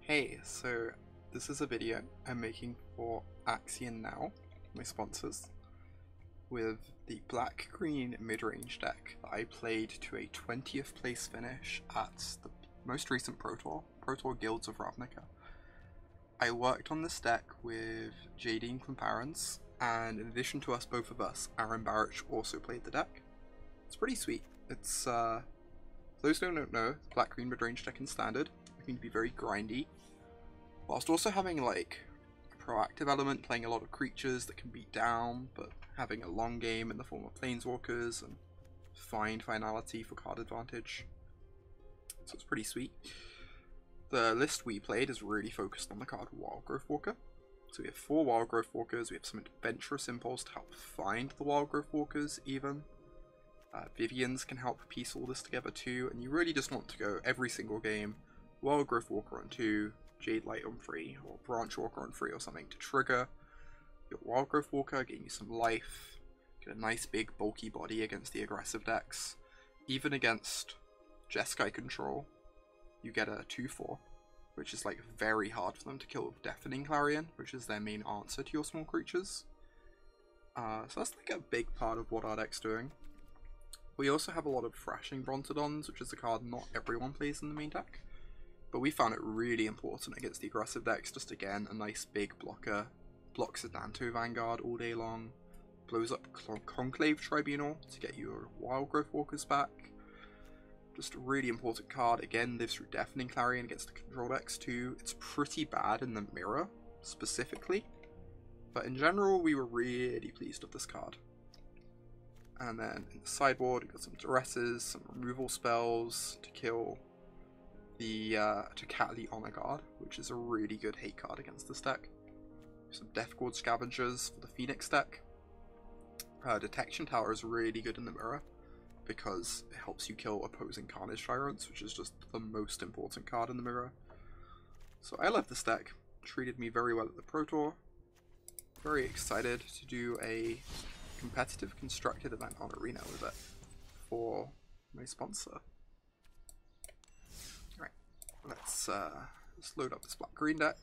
Hey, so this is a video I'm making for Axion Now, my sponsors, with the black-green mid-range deck that I played to a 20th place finish at the most recent Pro Tour Guilds of Ravnica. I worked on this deck with JD and Clamparans, and in addition to both of us, Aaron Burchett also played the deck. It's pretty sweet. It's, for those who don't know, black-green mid-range deck in Standard. It can be very grindy, whilst also having like a proactive element, playing a lot of creatures that can beat down, but having a long game in the form of planeswalkers and find finality for card advantage. So it's pretty sweet. The list we played is really focused on the card Wildgrowth Walker. So we have 4 Wildgrowth Walkers, we have some Adventurous Impulse to help find the Wildgrowth Walkers even. Vivians can help piece all this together too, and you really just want to go every single game Wildgrowth Walker on 2, Jade Light on 3, or Branch Walker on 3 or something to trigger your Wildgrowth Walker, getting you some life, get a nice big bulky body against the aggressive decks. Even against Jeskai control, you get a 2/4, which is like very hard for them to kill with Deafening Clarion, which is their main answer to your small creatures. So that's like a big part of what our deck's doing. We also have a lot of Thrashing Brontodons, which is a card not everyone plays in the main deck, but we found it really important against the aggressive decks. Just again, a nice big blocker, blocks a Danto Vanguard all day long, blows up Conclave Tribunal to get your Wildgrowth Walkers back. Just a really important card. Again, lives through Deafening Clarion against the control decks too. It's pretty bad in the mirror, specifically, but in general, we were really pleased with this card. And then in the sideboard, we've got some Duresses, some removal spells to kill the Catly Honor Guard, which is a really good hate card against this deck. Some Death Guard Scavengers for the Phoenix deck. Detection Tower is really good in the mirror because it helps you kill opposing Carnage Tyrants, which is just the most important card in the mirror. So I love this deck. Treated me very well at the Pro Tour. Very excited to do a competitive constructed event on Arena with it for my sponsor. Right, let's load up this black-green deck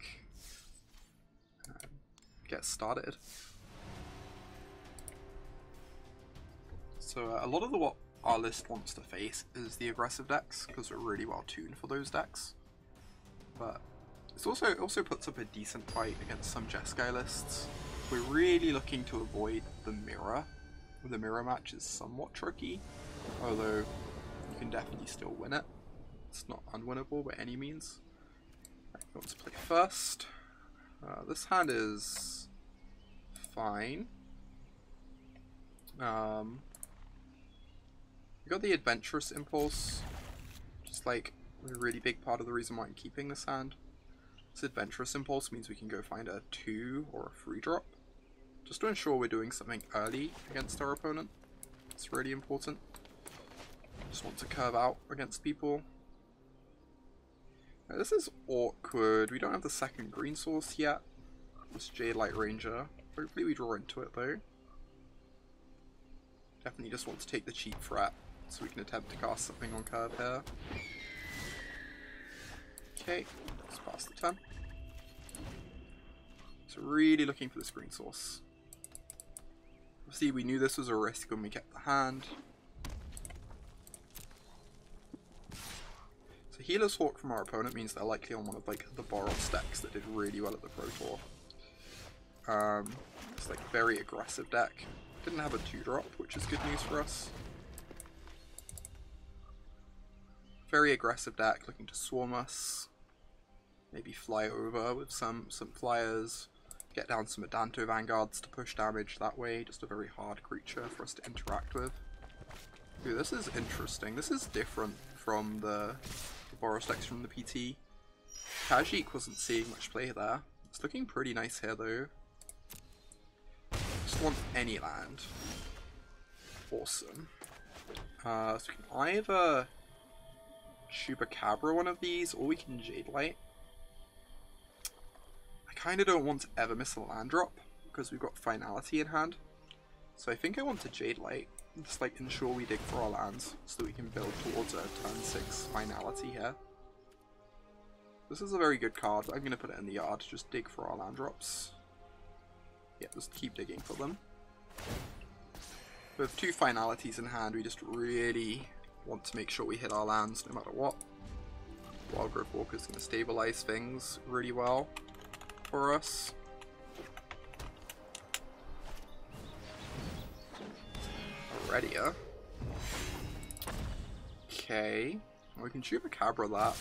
and get started. So a lot of what our list wants to face is the aggressive decks, because we're really well tuned for those decks. But it also puts up a decent fight against some Jeskai lists. We're really looking to avoid the mirror. The mirror match is somewhat tricky, although you can definitely still win it. It's not unwinnable by any means. Right, who wants to play first? This hand is fine. We got the Adventurous Impulse, just like a really big part of the reason why I'm keeping this hand. This Adventurous Impulse means we can go find a 2 or a 3 drop, just to ensure we're doing something early against our opponent. It's really important. Just want to curve out against people. Now, this is awkward. We don't have the second green source yet. This Jade Light Ranger. Hopefully we draw into it though. Definitely just want to take the cheap threat so we can attempt to cast something on curve here. Okay, let's pass the turn. So really looking for this green source. Obviously we knew this was a risk when we kept the hand. So Healer's Hawk from our opponent means they're likely on one of like the Boros decks that did really well at the Pro Tour. It's like a very aggressive deck. Didn't have a 2-drop, which is good news for us. Very aggressive deck, looking to swarm us. Maybe fly over with some flyers. Get down some Adanto Vanguards to push damage that way. Just a very hard creature for us to interact with. Ooh, this is interesting. This is different from the Boros decks from the PT. Khajiit wasn't seeing much play there. It's looking pretty nice here though. Just want any land. Awesome. So we can either Chupacabra one of these, or we can Jade Light. I kind of don't want to ever miss a land drop, because we've got Finality in hand. So I think I want to Jade Light, just like ensure we dig for our lands, so that we can build towards a turn 6 Finality here. This is a very good card, but I'm going to put it in the yard. Just dig for our land drops. Yeah, just keep digging for them. With 2 finalities in hand, we just really want to make sure we hit our lands no matter what. Wildgrowth Walker is going to stabilize things really well for us. Already. Okay, we can Chupacabra that.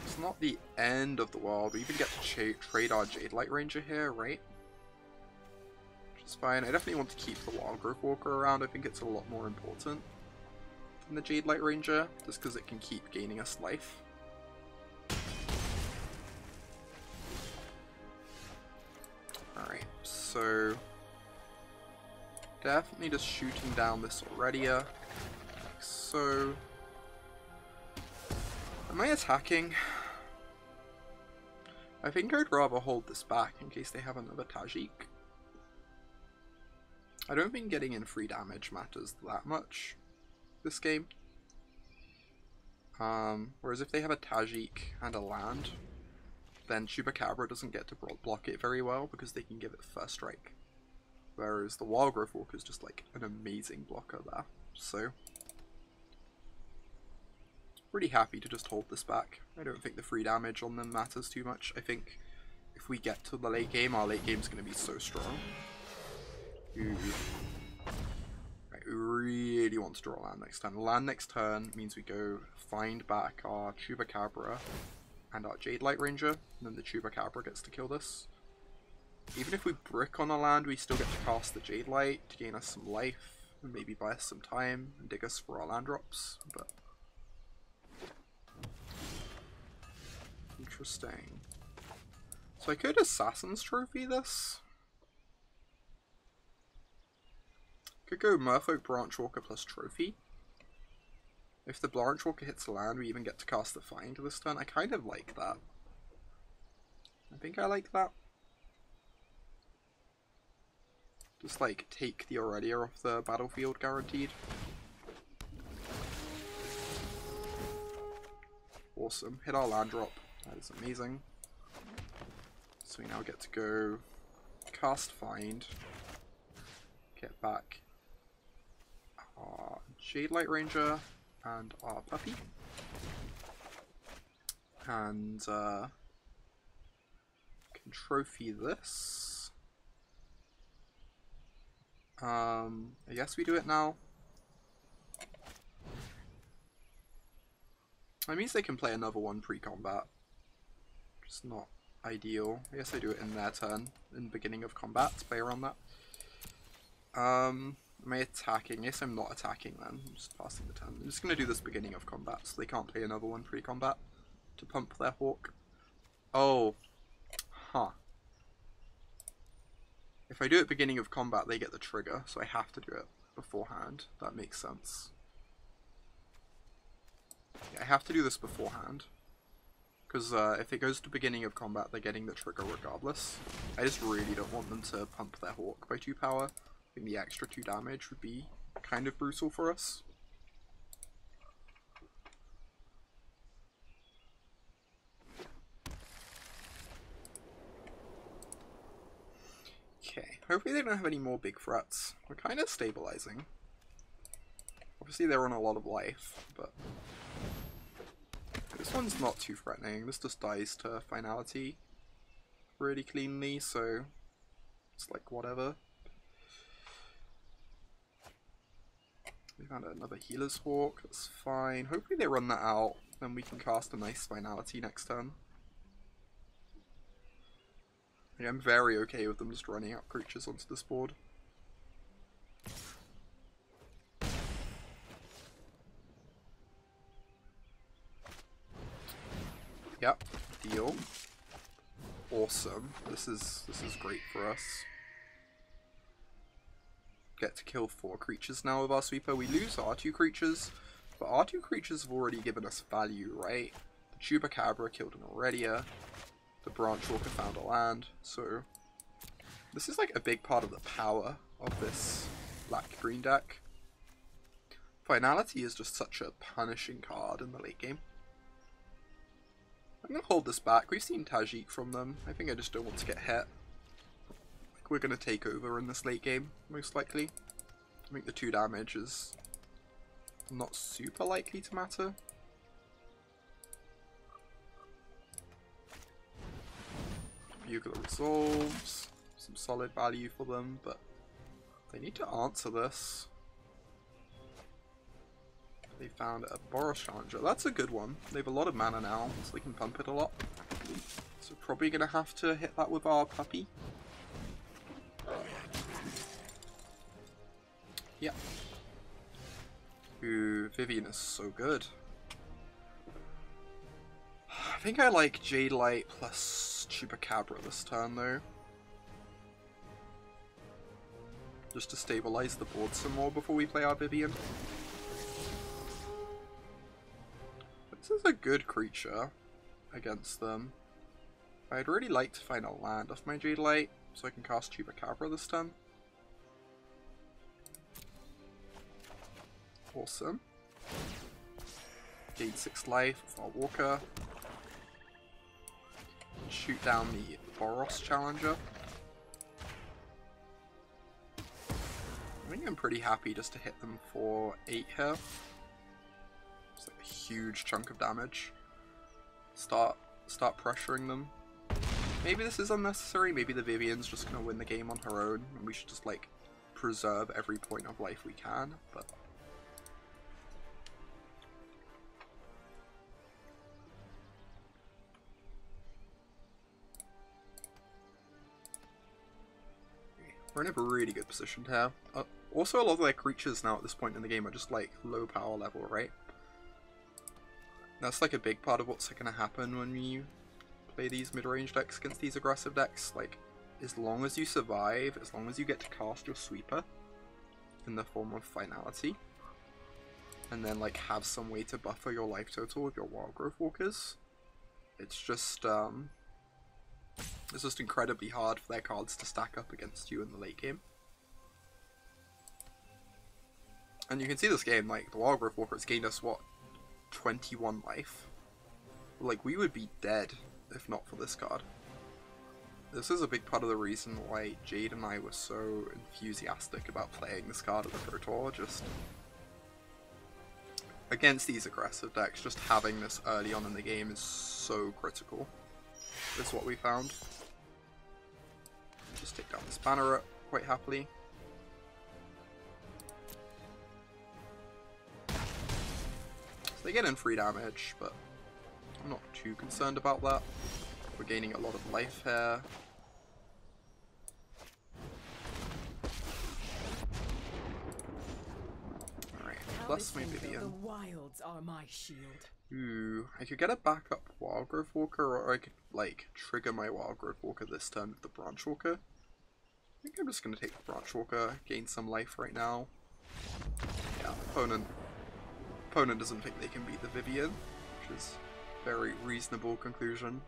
It's not the end of the world. We even get to trade our Jade Light Ranger here, right? Which is fine. I definitely want to keep the Wildgrowth Walker around. I think it's a lot more important than the Jade Light Ranger, just because it can keep gaining us life. Alright, so definitely just shooting down this already. Like so. Am I attacking? I think I'd rather hold this back in case they have another Tajik. I don't think getting in free damage matters that much this game. Whereas if they have a Tajik and a land, then Chupacabra doesn't get to block it very well because they can give it first strike. Whereas the Wildgrowth Walker is just like an amazing blocker there. So pretty happy to just hold this back. I don't think the free damage on them matters too much. I think if we get to the late game, our late game is going to be so strong. Ooh. Right, we really want to draw land next turn. Land next turn means we go find back our Chupacabra and our Jade Light Ranger, and then the Chupacabra gets to kill this. Even if we brick on a land, we still get to cast the Jade Light to gain us some life, and maybe buy us some time, and dig us for our land drops, but interesting. So I could Assassin's Trophy this. Could go Merfolk Branchwalker plus Trophy. If the Branchwalker hits a land, we even get to cast the Find this turn. I kind of like that. I think I like that. Just like take the Aurelia off the battlefield guaranteed. Awesome. Hit our land drop. That is amazing. So we now get to go cast Find, get back our Jade Light Ranger and our puppy, and can trophy this. I guess we do it now. That means they can play another one pre-combat. Just not ideal. I guess I do it in their turn, in the beginning of combat, to play around that. Am I attacking? Yes, I'm not attacking then. I'm just passing the turn. I'm just going to do this beginning of combat, so they can't play another one pre-combat to pump their Hawk. Oh. Huh. If I do it beginning of combat, they get the trigger, so I have to do it beforehand. That makes sense. Yeah, I have to do this beforehand. Because if it goes to beginning of combat, they're getting the trigger regardless. I just really don't want them to pump their Hawk by 2 power. I think the extra 2 damage would be kind of brutal for us. Okay, hopefully they don't have any more big threats. We're kind of stabilizing. Obviously they're on a lot of life, but this one's not too threatening. This just dies to finality really cleanly, so it's like whatever. We found another Healer's Hawk, that's fine. Hopefully they run that out, then we can cast a nice finality next turn. Yeah, I'm very okay with them just running out creatures onto this board. Yep, deal. Awesome. This is great for us. Get to kill 4 creatures now with our sweeper. We lose our 2 creatures, but our 2 creatures have already given us value, right? The Chupacabra killed an Aurelia. The Branchwalker found a land. So this is like a big part of the power of this black-green deck. Finality is just such a punishing card in the late game. I'm gonna hold this back. We've seen Tajik from them. I think I just don't want to get hit. Like, we're gonna take over in this late game, most likely. I think the 2 damage is not super likely to matter. Bugler resolves. Some solid value for them, but they need to answer this. They found a Boros Challenger. That's a good one. They have a lot of mana now, so they can pump it a lot. So probably going to have to hit that with our puppy. Yeah. Ooh, Vivian is so good. I think I like Jade Light plus Chupacabra this turn though. Just to stabilize the board some more before we play our Vivian. This is a good creature against them. I'd really like to find a land off my Jade Light so I can cast Chupacabra this turn. Awesome. Gain 6 life with our Walker. Shoot down the Boros Challenger. I think I'm pretty happy just to hit them for 8 here. It's like a huge chunk of damage. Start pressuring them. Maybe this is unnecessary. Maybe the Vivian's just gonna win the game on her own, and we should just like preserve every point of life we can. But we're in a really good position here. Also, a lot of their creatures now at this point in the game are just like low power level, right? That's like a big part of what's going to happen when you play these mid-range decks against these aggressive decks. Like, as long as you survive, as long as you get to cast your sweeper in the form of finality, and then like have some way to buffer your life total with your Wild Growth Walkers, it's just incredibly hard for their cards to stack up against you in the late game. And you can see this game, like, the Wild Growth Walker has gained us, what, 21 life? Like, we would be dead if not for this card. This is a big part of the reason why Jade and I were so enthusiastic about playing this card at the Pro Tour. Just against these aggressive decks, just having this early on in the game is so critical. Is what we found. Just take down this Banneret quite happily. So they get in 3 damage, but I'm not too concerned about that. We're gaining a lot of life here. Alright, plus my Vivian. The wilds are my shield. Ooh, I could get a backup Wild Growth Walker, or I could, like, trigger my Wild Growth Walker this turn with the Branch Walker. I think I'm just going to take the Branch Walker, gain some life right now. Yeah, opponent doesn't think they can beat the Vivian, which is a very reasonable conclusion.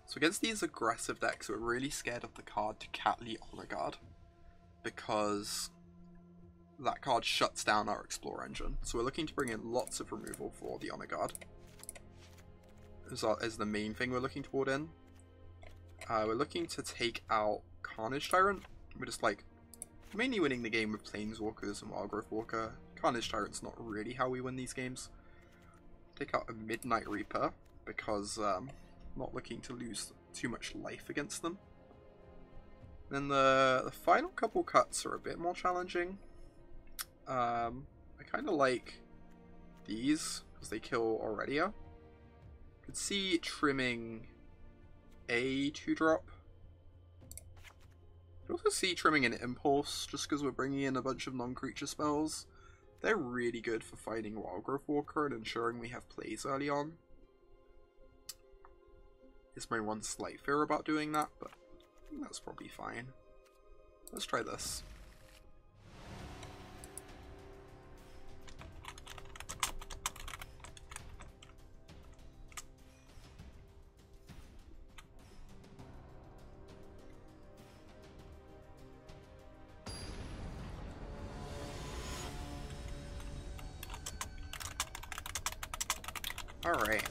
So against these aggressive decks, we're really scared of the card to Catly Honor Guard, because that card shuts down our Explore engine. So we're looking to bring in lots of removal for the Honor Guard. As the main thing we're looking toward in. We're looking to take out Carnage Tyrant. We're just like mainly winning the game with Planeswalkers and Wild Growth Walker. Carnage Tyrant's not really how we win these games. Take out a Midnight Reaper because not looking to lose too much life against them. Then the final couple cuts are a bit more challenging. I kind of like these because they kill Aurelia. Could see trimming a 2-drop. Could also see trimming an Impulse just because we're bringing in a bunch of non-creature spells. They're really good for fighting Wild Growth Walker and ensuring we have plays early on. Is my one slight fear about doing that, but I think that's probably fine. Let's try this. Alright.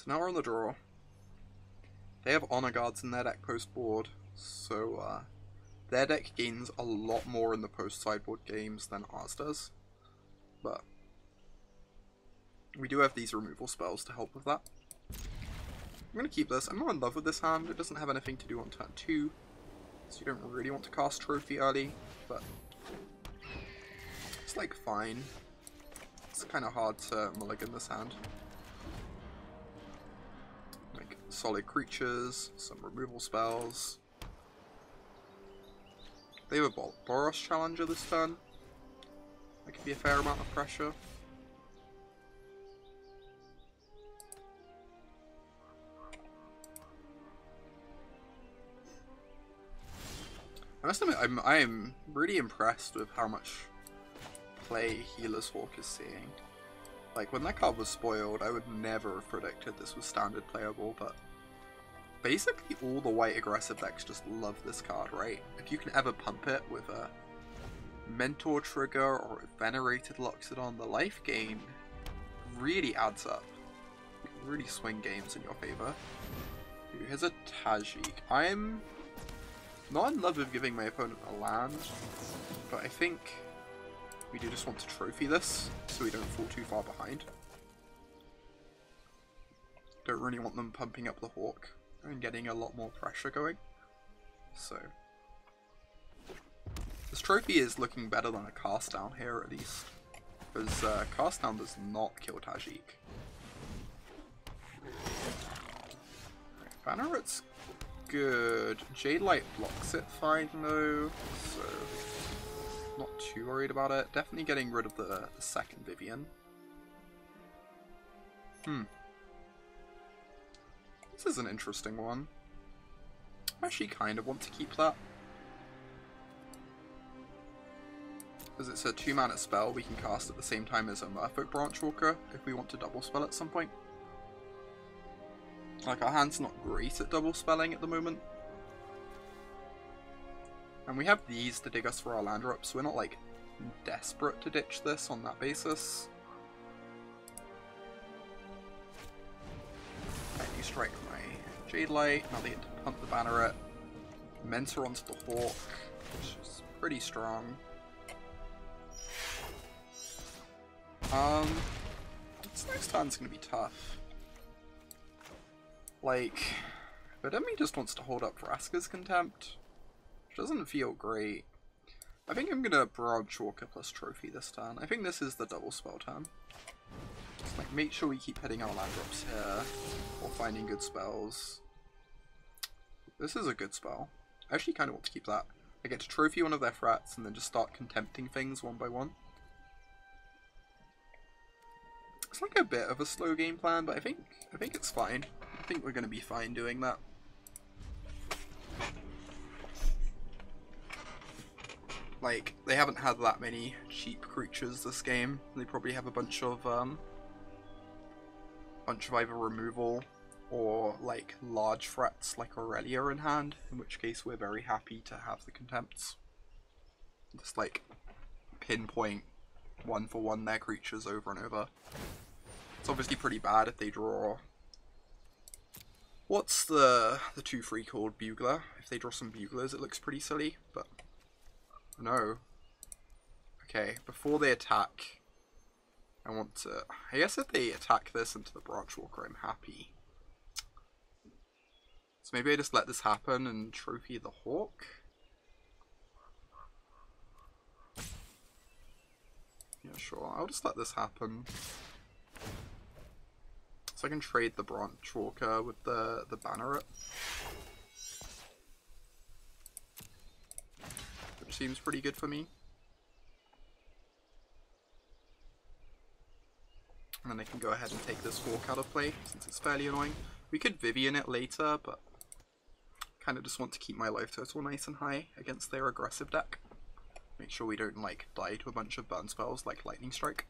So now we're on the draw. They have honor guards in their deck post board, so their deck gains a lot more in the post sideboard games than ours does. But we do have these removal spells to help with that. I'm going to keep this. I'm not in love with this hand. It doesn't have anything to do on turn 2, so you don't really want to cast Trophy early, but it's like fine. It's kind of hard to mulligan this hand. Like solid creatures, some removal spells. They have a Boros Challenger this turn. That could be a fair amount of pressure. I must admit, I'm really impressed with how much play Healer's Hawk is seeing. Like, when that card was spoiled, I would never have predicted this was standard playable, but basically all the white aggressive decks just love this card, right? If you can ever pump it with a Mentor trigger or a Venerated Loxodon, the life gain really adds up. You can really swing games in your favor. Ooh, here's a Tajik. I'm not in love with giving my opponent a land, but I think we do just want to trophy this so we don't fall too far behind. Don't really want them pumping up the Hawk and getting a lot more pressure going. So this trophy is looking better than a cast down here at least, because cast down does not kill Tajik. Banneret's good. Jade Light blocks it fine though, so not too worried about it. Definitely getting rid of the second Vivian. This is an interesting one. I actually kind of want to keep that, because it's a 2-mana spell we can cast at the same time as a Merfolk Branchwalker if we want to double spell at some point. Like, our hand's not great at double spelling at the moment. And we have these to dig us for our land drops, so we're not, like, desperate to ditch this on that basis. Lightning Strike my Jade Light, now they get to pump the Banneret. Mentor onto the Hawk, which is pretty strong. This next turn's gonna be tough. Like, but Demi just wants to hold up Vraska's Contempt, which doesn't feel great. I think I'm gonna Branchwalker plus Trophy this turn. I think this is the double spell turn. Just like make sure we keep hitting our land drops here, or finding good spells. This is a good spell. I actually kind of want to keep that. I get to Trophy one of their threats and then just start contempting things one by one. It's like a bit of a slow game plan, but I think it's fine. I think we're going to be fine doing that. Like, they haven't had that many cheap creatures this game. They probably have a bunch of either removal or like large threats like Aurelia in hand, in which case we're very happy to have the contempts. Just like pinpoint 1-for-1 their creatures over and over. It's obviously pretty bad if they draw... What's the 2/3 called? Bugler? If they draw some Buglers it looks pretty silly, but... No. Okay, before they attack, I want to... I guess if they attack this into the Branchwalker, I'm happy. So maybe I just let this happen and trophy the Hawk? Yeah, sure. I'll just let this happen. So I can trade the Branchwalker with the Banneret. Which seems pretty good for me. And then I can go ahead and take this Hawk out of play, since it's fairly annoying. We could Vivian it later, but kind of just want to keep my life total nice and high against their aggressive deck. Make sure we don't like die to a bunch of burn spells like Lightning Strike.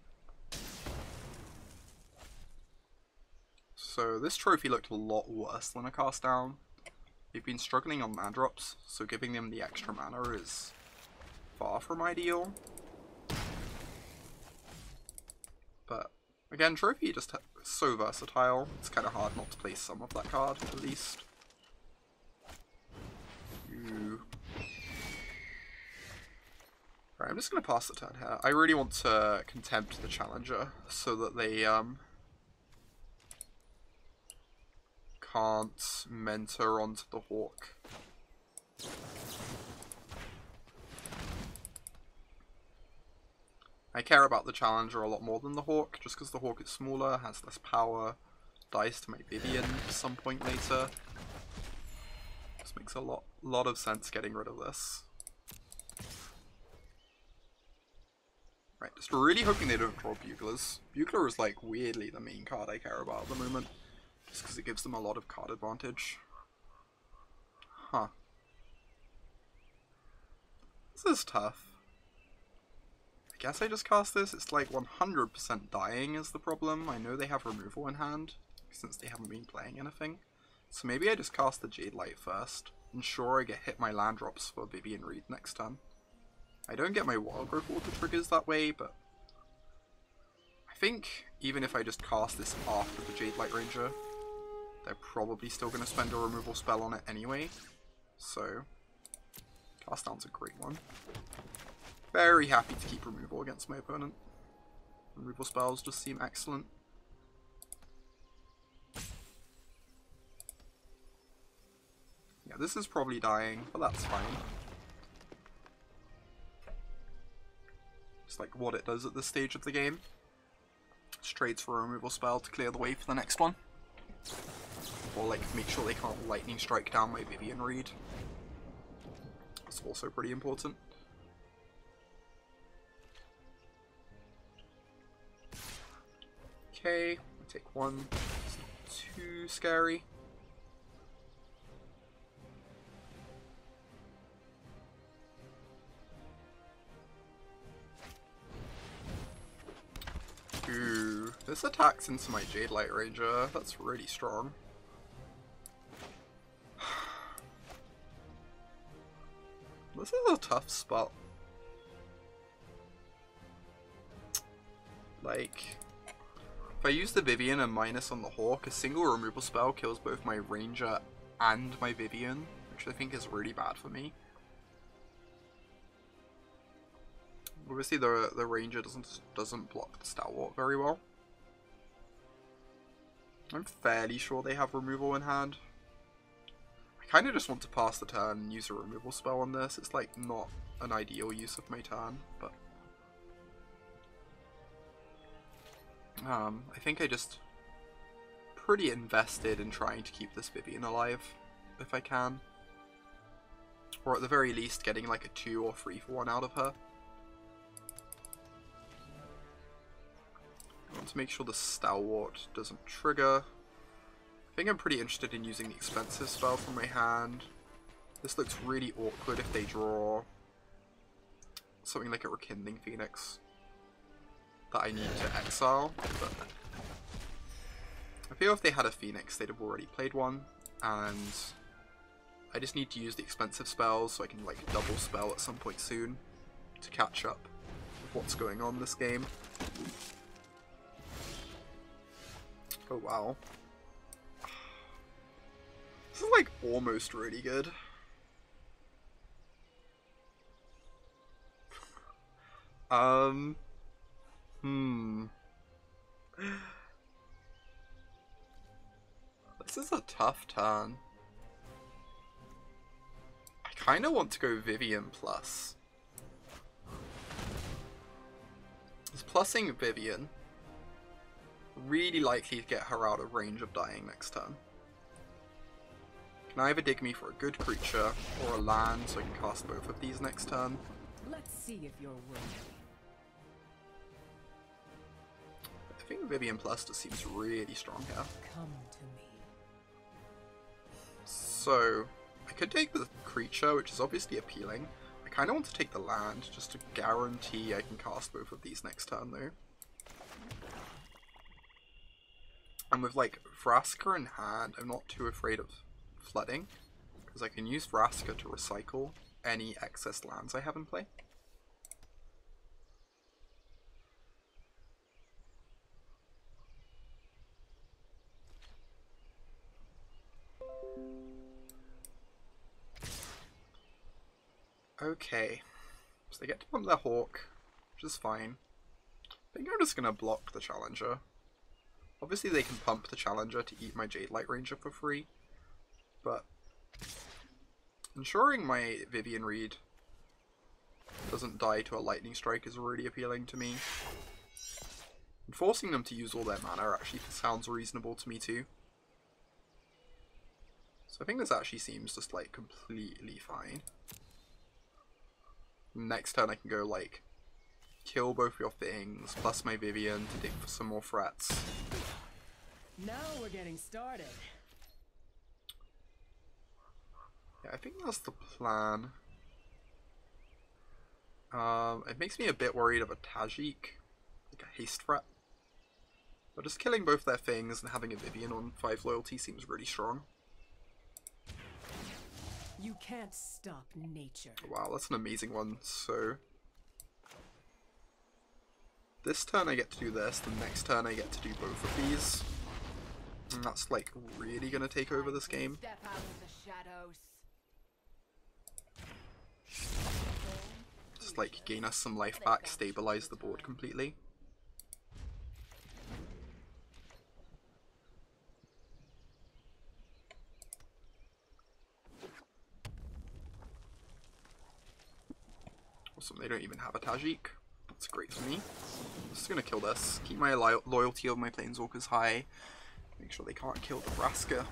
So this trophy looked a lot worse than a cast down. They've been struggling on mana drops, so giving them the extra mana is far from ideal. But Again, Trophy just so versatile. It's kind of hard not to play some of that card, at least. Ooh. Right, I'm just going to pass the turn here. I really want to contempt the challenger so that they can't mentor onto the Hawk. I care about the challenger a lot more than the Hawk, just because the Hawk is smaller, has less power, dies to my Vivian at some point later. This makes a lot of sense getting rid of this. Right, just really hoping they don't draw Buglers. Bugler is like weirdly the main card I care about at the moment, just because it gives them a lot of card advantage. Huh. This is tough. I guess I just cast this. It's like 100% dying is the problem. I know they have removal in hand, since they haven't been playing anything. So maybe I just cast the Jade Light first. Ensure I get hit my land drops for Vivian Reed next turn. I don't get my Wild Growth auto triggers that way, but I think even if I just cast this after the Jade Light Ranger, they're probably still going to spend a removal spell on it anyway. So, cast down's a great one. Very happy to keep removal against my opponent. Removal spells just seem excellent. Yeah, this is probably dying, but that's fine. It's like what it does at this stage of the game. Just trades for a removal spell to clear the way for the next one. Or like make sure they can't lightning strike down my Vivian Reed. That's also pretty important. Okay, I'll take one. It's not too scary. Ooh, this attacks into my Jade Light Ranger. That's really strong. This is a tough spot. Like, if I use the Vivian and minus on the Hawk, a single removal spell kills both my Ranger and my Vivian, which I think is really bad for me. Obviously the Ranger doesn't block the Stalwart very well. I'm fairly sure they have removal in hand. I kind of just want to pass the turn and use a removal spell on this. It's like not an ideal use of my turn, but I think I just pretty invested in trying to keep this Vivian alive if I can, or at the very least getting like a 2 or 3 for 1 out of her. I want to make sure the Stalwart doesn't trigger. I think I'm pretty interested in using the expensive spell from my hand. This looks really awkward if they draw something like a Rekindling Phoenix that I need to exile, but I feel if they had a Phoenix they'd have already played one, and I just need to use the expensive spells so I can like double spell at some point soon to catch up with what's going on this game. Oh wow. This is like almost really good. This is a tough turn. I kind of want to go Vivian plus. Is plussing Vivian really likely to get her out of range of dying next turn? Can either dig me for a good creature or a land so I can cast both of these next turn. Let's see if you're worthy. I think Vivian Plus just seems really strong here. Come to me. So, I could take the creature, which is obviously appealing. I kind of want to take the land, just to guarantee I can cast both of these next turn, though. And with, like, Vraska in hand, I'm not too afraid of flooding, because I can use Vraska to recycle any excess lands I have in play. Okay. So they get to pump their Hawk, which is fine. I think I'm just going to block the Challenger. Obviously they can pump the Challenger to eat my Jade Light Ranger for free, but ensuring my Vivian Reed doesn't die to a Lightning Strike is really appealing to me. And forcing them to use all their mana actually sounds reasonable to me too. So I think this actually seems just like completely fine. Next turn I can go like kill both your things, plus my Vivian to dig for some more threats. Now we're getting started. Yeah, I think that's the plan. It makes me a bit worried of a Tajik, like a haste threat. But just killing both their things and having a Vivian on 5 loyalty seems really strong. You can't stop nature. Wow, that's an amazing one. So this turn I get to do this, the next turn I get to do both of these. And that's like really gonna take over this game. Step out of the shadows. Just like gain us some life back, stabilize the board completely. Awesome, they don't even have a Tajik. That's great for me. I'm just gonna kill this. Keep my loyalty of my Planeswalkers high. Make sure they can't kill Nebraska.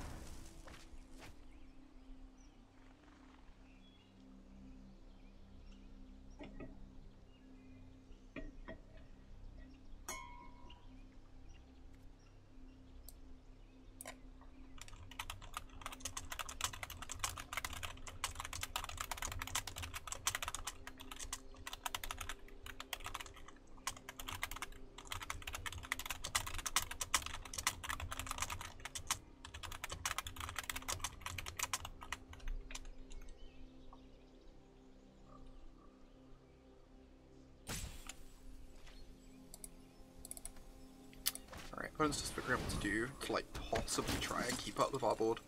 Opponents just figuring out what to do to like possibly try and keep up with our board.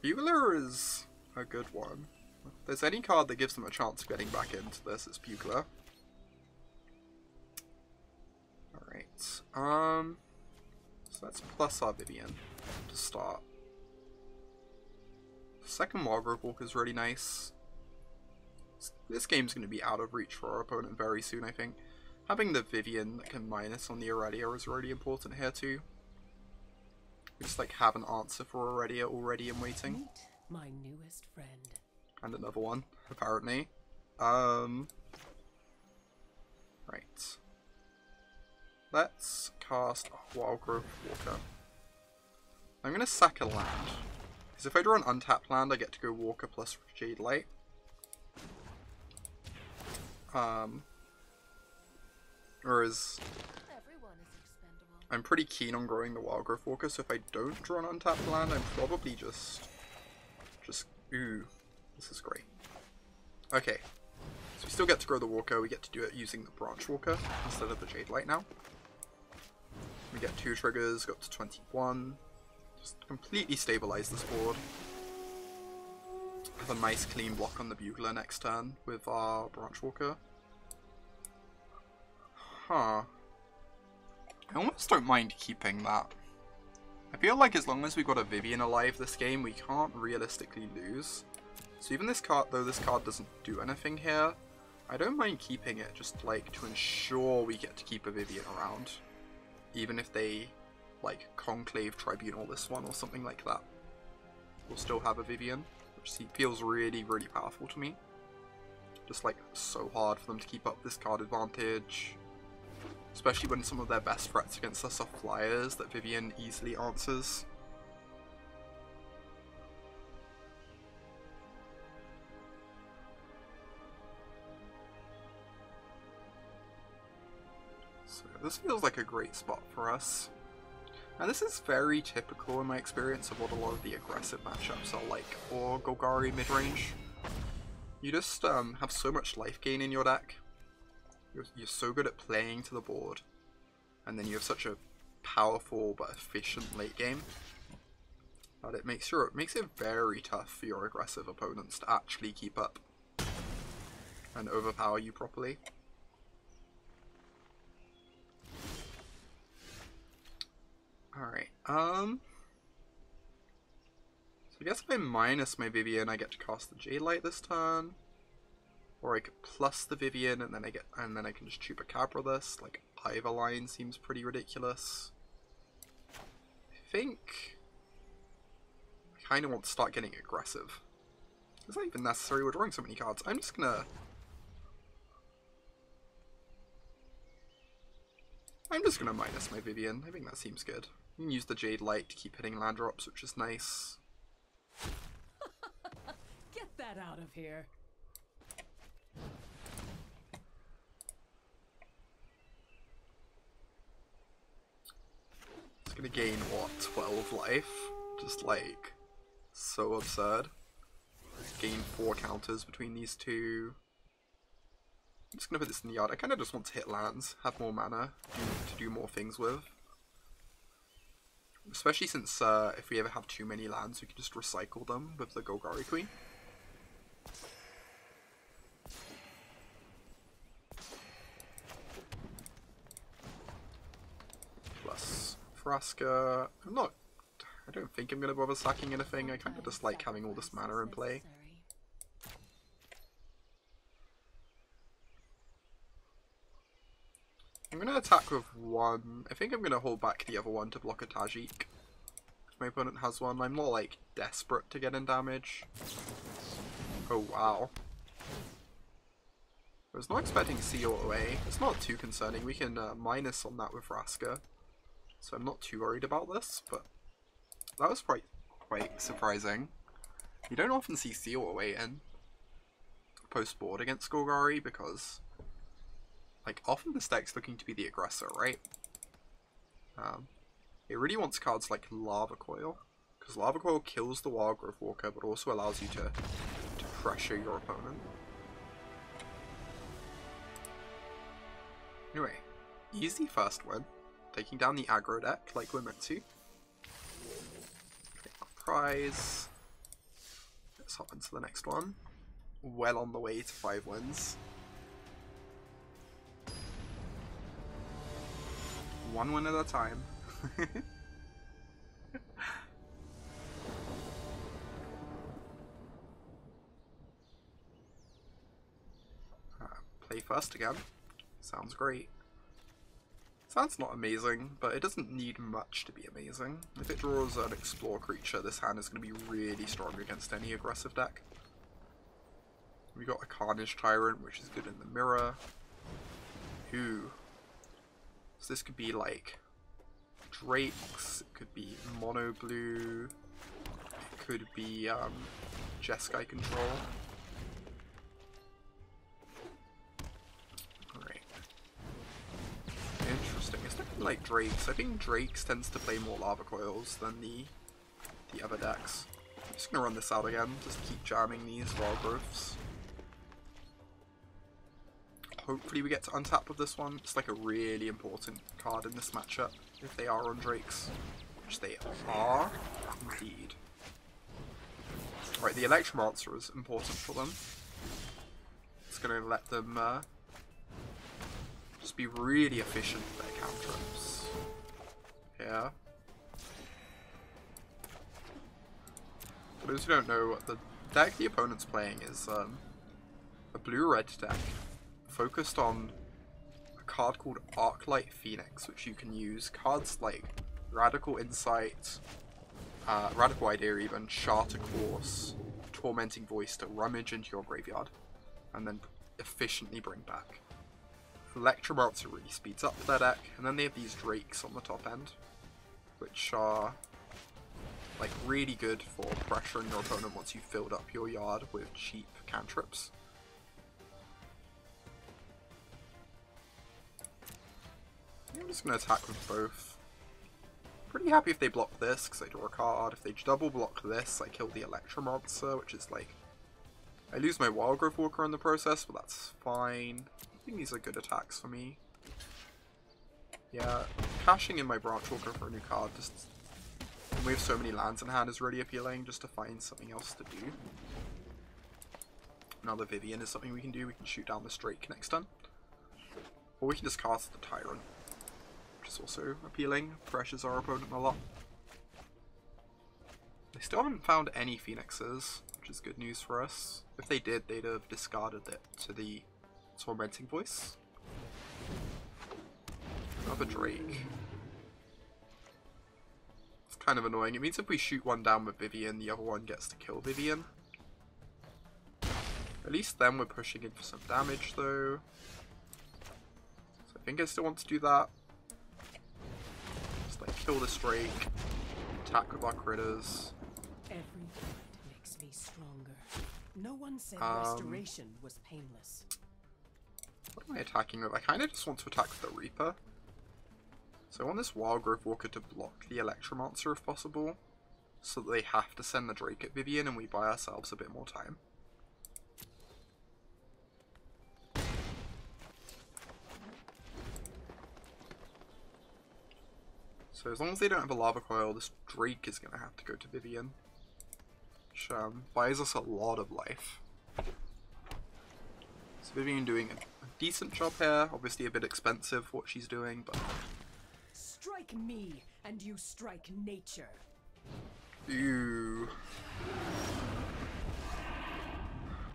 Bugler is a good one. If there's any card that gives them a chance of getting back into this, it's Bugler. Alright. So let's plus our Vivian to start. The second Wildgrowth Walker is really nice. This game's going to be out of reach for our opponent very soon, I think. Having the Vivian that can minus on the Aurelia is really important here too. We just like have an answer for Aurelia already in waiting. Meet my newest friend. And another one, apparently. Right. Let's cast Wildgrowth Walker. I'm going to sack a land. Because if I draw an untapped land, I get to go Walker plus Jade Light. Whereas I'm pretty keen on growing the Wildgrowth Walker, so if I don't draw an untapped land, I'm probably just ooh, this is great. Okay, so we still get to grow the Walker, we get to do it using the Branch Walker instead of the Jade Light now. We get 2 triggers, go up to 21, just completely stabilize this board. Have a nice clean block on the Bugler next turn with our Branch Walker. Huh. I almost don't mind keeping that. I feel like as long as we've got a Vivian alive this game, we can't realistically lose. So even this card, though this card doesn't do anything here, I don't mind keeping it just like to ensure we get to keep a Vivian around. Even if they like Conclave Tribunal this one or something like that. We'll still have a Vivian, which feels really, really powerful to me. Just like so hard for them to keep up this card advantage. Especially when some of their best threats against us are flyers that Vivian easily answers. So this feels like a great spot for us. And this is very typical in my experience of what a lot of the aggressive matchups are like for Golgari Midrange. You just have so much life gain in your deck. You're so good at playing to the board, and then you have such a powerful but efficient late game that it makes it very tough for your aggressive opponents to actually keep up. and overpower you properly. Alright, so I guess if I minus my Vivian, I get to cast the Jade Light this turn. Or I could plus the Vivian and then I can just Chupacabra this. Like, either line seems pretty ridiculous. I think I kinda want to start getting aggressive. Is that even necessary? We're drawing so many cards. I'm just gonna minus my Vivian. I think that seems good. You can use the Jade Light to keep hitting land drops, which is nice. Get that out of here. It's gonna gain, what, 12 life? Just like, so absurd. Gain 4 counters between these two. I'm just gonna put this in the yard. I kinda just want to hit lands, have more mana to do more things with. Especially since if we ever have too many lands, we can just recycle them with the Golgari Queen. Plus Vraska. I don't think I'm gonna bother sacking anything. I kinda just like having all this mana in play. I'm gonna attack with one. I think I'm gonna hold back the other one to block a Tajik. If my opponent has one, I'm not like desperate to get in damage. Oh wow. I was not expecting C all the way. It's not too concerning. We can minus on that with Vraska. So I'm not too worried about this, but that was quite surprising. You don't often see C all the way in post-board against Golgari because like, often this deck's looking to be the aggressor, right? It really wants cards like Lava Coil, because Lava Coil kills the Wild Growth Walker, but also allows you to pressure your opponent. Anyway, easy first win. Taking down the aggro deck like we're meant to. Take our prize. Let's hop into the next one. Well on the way to 5 wins. One win at a time. Play first again. Sounds great. Sounds not amazing, but it doesn't need much to be amazing. If it draws an explore creature, this hand is going to be really strong against any aggressive deck. We got a Carnage Tyrant, which is good in the mirror. Ooh. So this could be like Drakes, it could be Mono Blue, it could be Jeskai Control. Alright. Interesting. It's definitely like Drakes. I think Drakes tends to play more Lava Coils than the other decks. I'm just gonna run this out again, just keep jamming these Wild Growths. Hopefully we get to untap with this one. It's like a really important card in this matchup if they are on Drakes, which they are indeed. Right, the Electromancer is important for them. It's going to let them just be really efficient with their cantrips. Yeah. For those who don't know, the deck the opponent's playing is a blue-red deck focused on a card called Arclight Phoenix, which you can use cards like Radical Insight, Radical Idea even, Charter Course, Tormenting Voice to rummage into your graveyard, and then efficiently bring back. Electromancer really speeds up their deck, and then they have these Drakes on the top end, which are like really good for pressuring your opponent once you've filled up your yard with cheap cantrips. I'm just going to attack with both. Pretty happy if they block this, because I draw a card. If they double block this, I kill the Electromancer, which is like... I lose my Wild Growth Walker in the process, but that's fine. I think these are good attacks for me. Yeah, cashing in my Branch Walker for a new card, just... we have so many lands in hand, is really appealing, just to find something else to do. another Vivian is something we can do. We can shoot down this Drake next turn. Or we can just cast the Tyrant, which is also appealing. Pressures our opponent a lot. They still haven't found any Phoenixes, which is good news for us. If they did, they'd have discarded it to the Tormenting Voice. Another Drake. It's kind of annoying. It means if we shoot one down with Vivian, the other one gets to kill Vivian. At least then we're pushing in for some damage though. So I think I still want to do that. Just like kill this Drake, attack with our critters. Every fight makes me stronger. No one said restoration was painless. What am I attacking with? I kind of just want to attack with the Reaper. So I want this Wild Growth Walker to block the Electromancer if possible, so that they have to send the Drake at Vivian and we buy ourselves a bit more time. So as long as they don't have a Lava Coil, this Drake is going to have to go to Vivian, which buys us a lot of life. So Vivian doing a decent job here, obviously a bit expensive for what she's doing, but... Strike me, and you strike nature. Ew.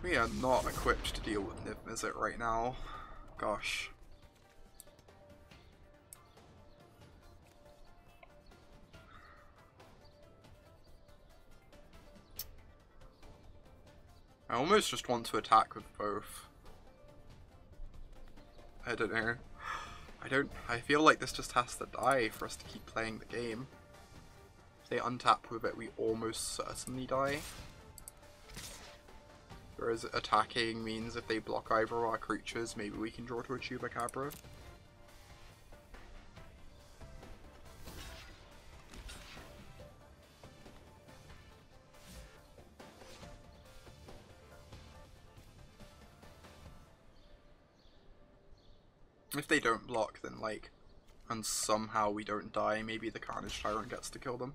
We are not equipped to deal with Niv-Mizzet right now. Gosh. I almost just want to attack with both. I don't know. I feel like this just has to die for us to keep playing the game. If they untap with it, we almost certainly die. Whereas attacking means if they block either of our creatures, maybe we can draw to a Chupacabra. If they don't block, then like, and somehow we don't die, maybe the Carnage Tyrant gets to kill them.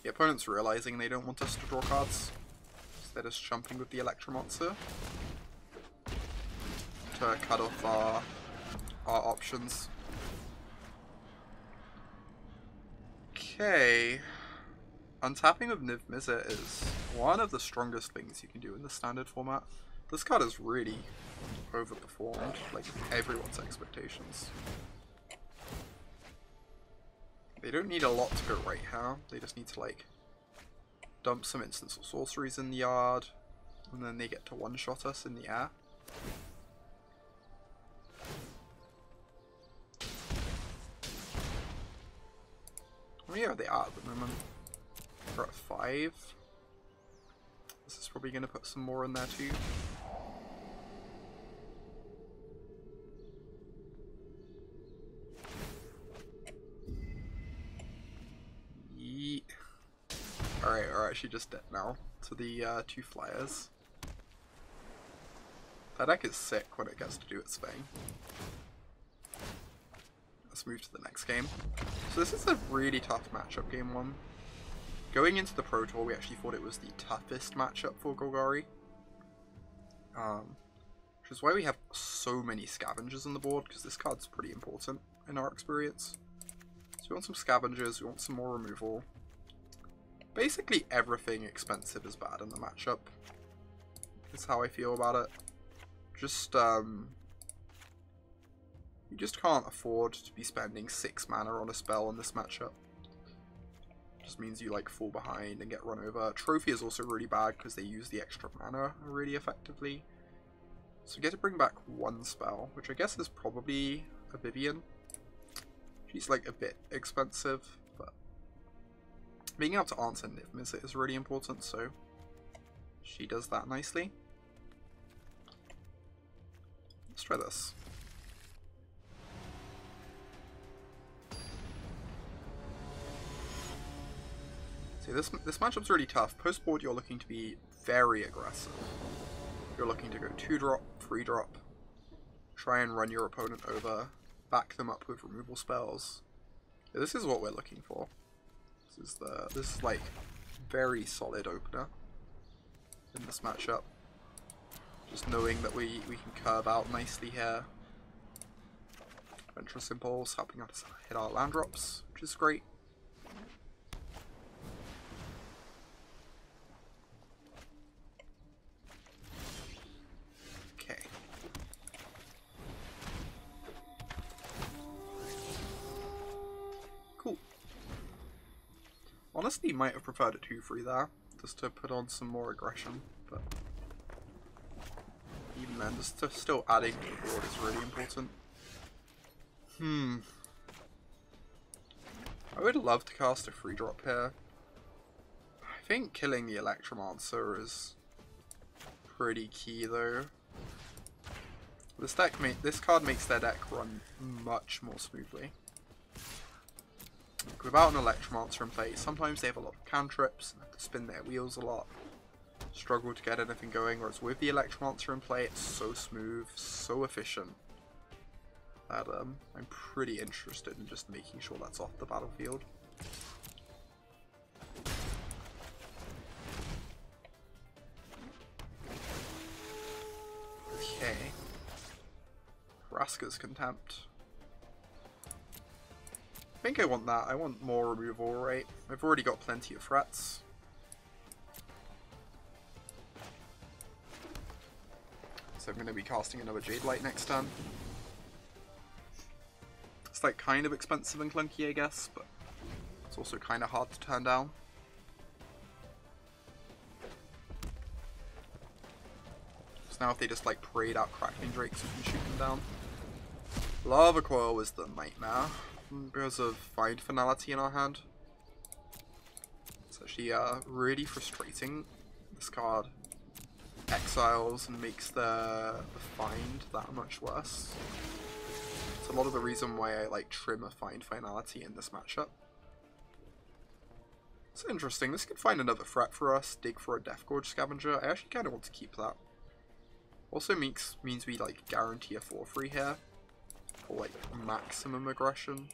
The opponent's realizing they don't want us to draw cards, so they're just jumping with the Electromancer to cut off our options. Okay, untapping of Niv-Mizzet is one of the strongest things you can do in the standard format. This card is really overperformed, like everyone's expectations. They don't need a lot to go right here, they just need to like dump some instants or sorceries in the yard, and then they get to one-shot us in the air. Where are they at the moment? We're at 5. This is probably going to put some more in there too. Alright, we're actually just dead now to the 2 flyers. That deck is sick when it gets to do its thing. Let's move to the next game. So this is a really tough matchup, game 1. Going into the Pro Tour, we actually thought it was the toughest matchup for Golgari. Which is why we have so many scavengers on the board, because this card's pretty important in our experience. So we want some scavengers, we want some more removal. Basically everything expensive is bad in the matchup. That's how I feel about it. Just, you just can't afford to be spending 6 mana on a spell in this matchup. Just means you like fall behind and get run over. Trophy is also really bad because they use the extra mana really effectively. So we get to bring back 1 spell, which I guess is probably a Vivian. She's like a bit expensive, but being able to answer Niv-Mizzet is really important, so she does that nicely. Let's try this. See, this matchup's really tough. Post board, you're looking to be very aggressive. You're looking to go 2-drop, 3-drop, try and run your opponent over, back them up with removal spells. Yeah, this is what we're looking for. This is like very solid opener. in this matchup. Just knowing that we can curve out nicely here. Adventurous Impulse helping us hit our land drops, which is great. Okay. Cool. Honestly, might have preferred a 2-3 there, just to put on some more aggression, but even then, just still adding to the board is really important. I would love to cast a free drop here. I think killing the Electromancer is pretty key though. This card makes their deck run much more smoothly. Like, without an Electromancer in play, sometimes they have a lot of cantrips and have to spin their wheels a lot. Struggle to get anything going, whereas with the Electromancer in play, it's so smooth, so efficient. That I'm pretty interested in just making sure that's off the battlefield. Okay. Vraska's Contempt. I think I want that. I want more removal rate. I've already got plenty of threats. So I'm going to be casting another Jade Light next turn. It's like kind of expensive and clunky, I guess, but it's also kind of hard to turn down. So now if they just like parade out Crackling Drakes, we can shoot them down. Lava Coil was the nightmare because of Find Finality in our hand. It's actually really frustrating. This card exiles and makes the Find that much worse. It's a lot of the reason why I like trim a Find Finality in this matchup. It's interesting. This could find another threat for us. Dig for a Death Gorge Scavenger. I actually kind of want to keep that. Also means we like guarantee a 4-3 here for like maximum aggression.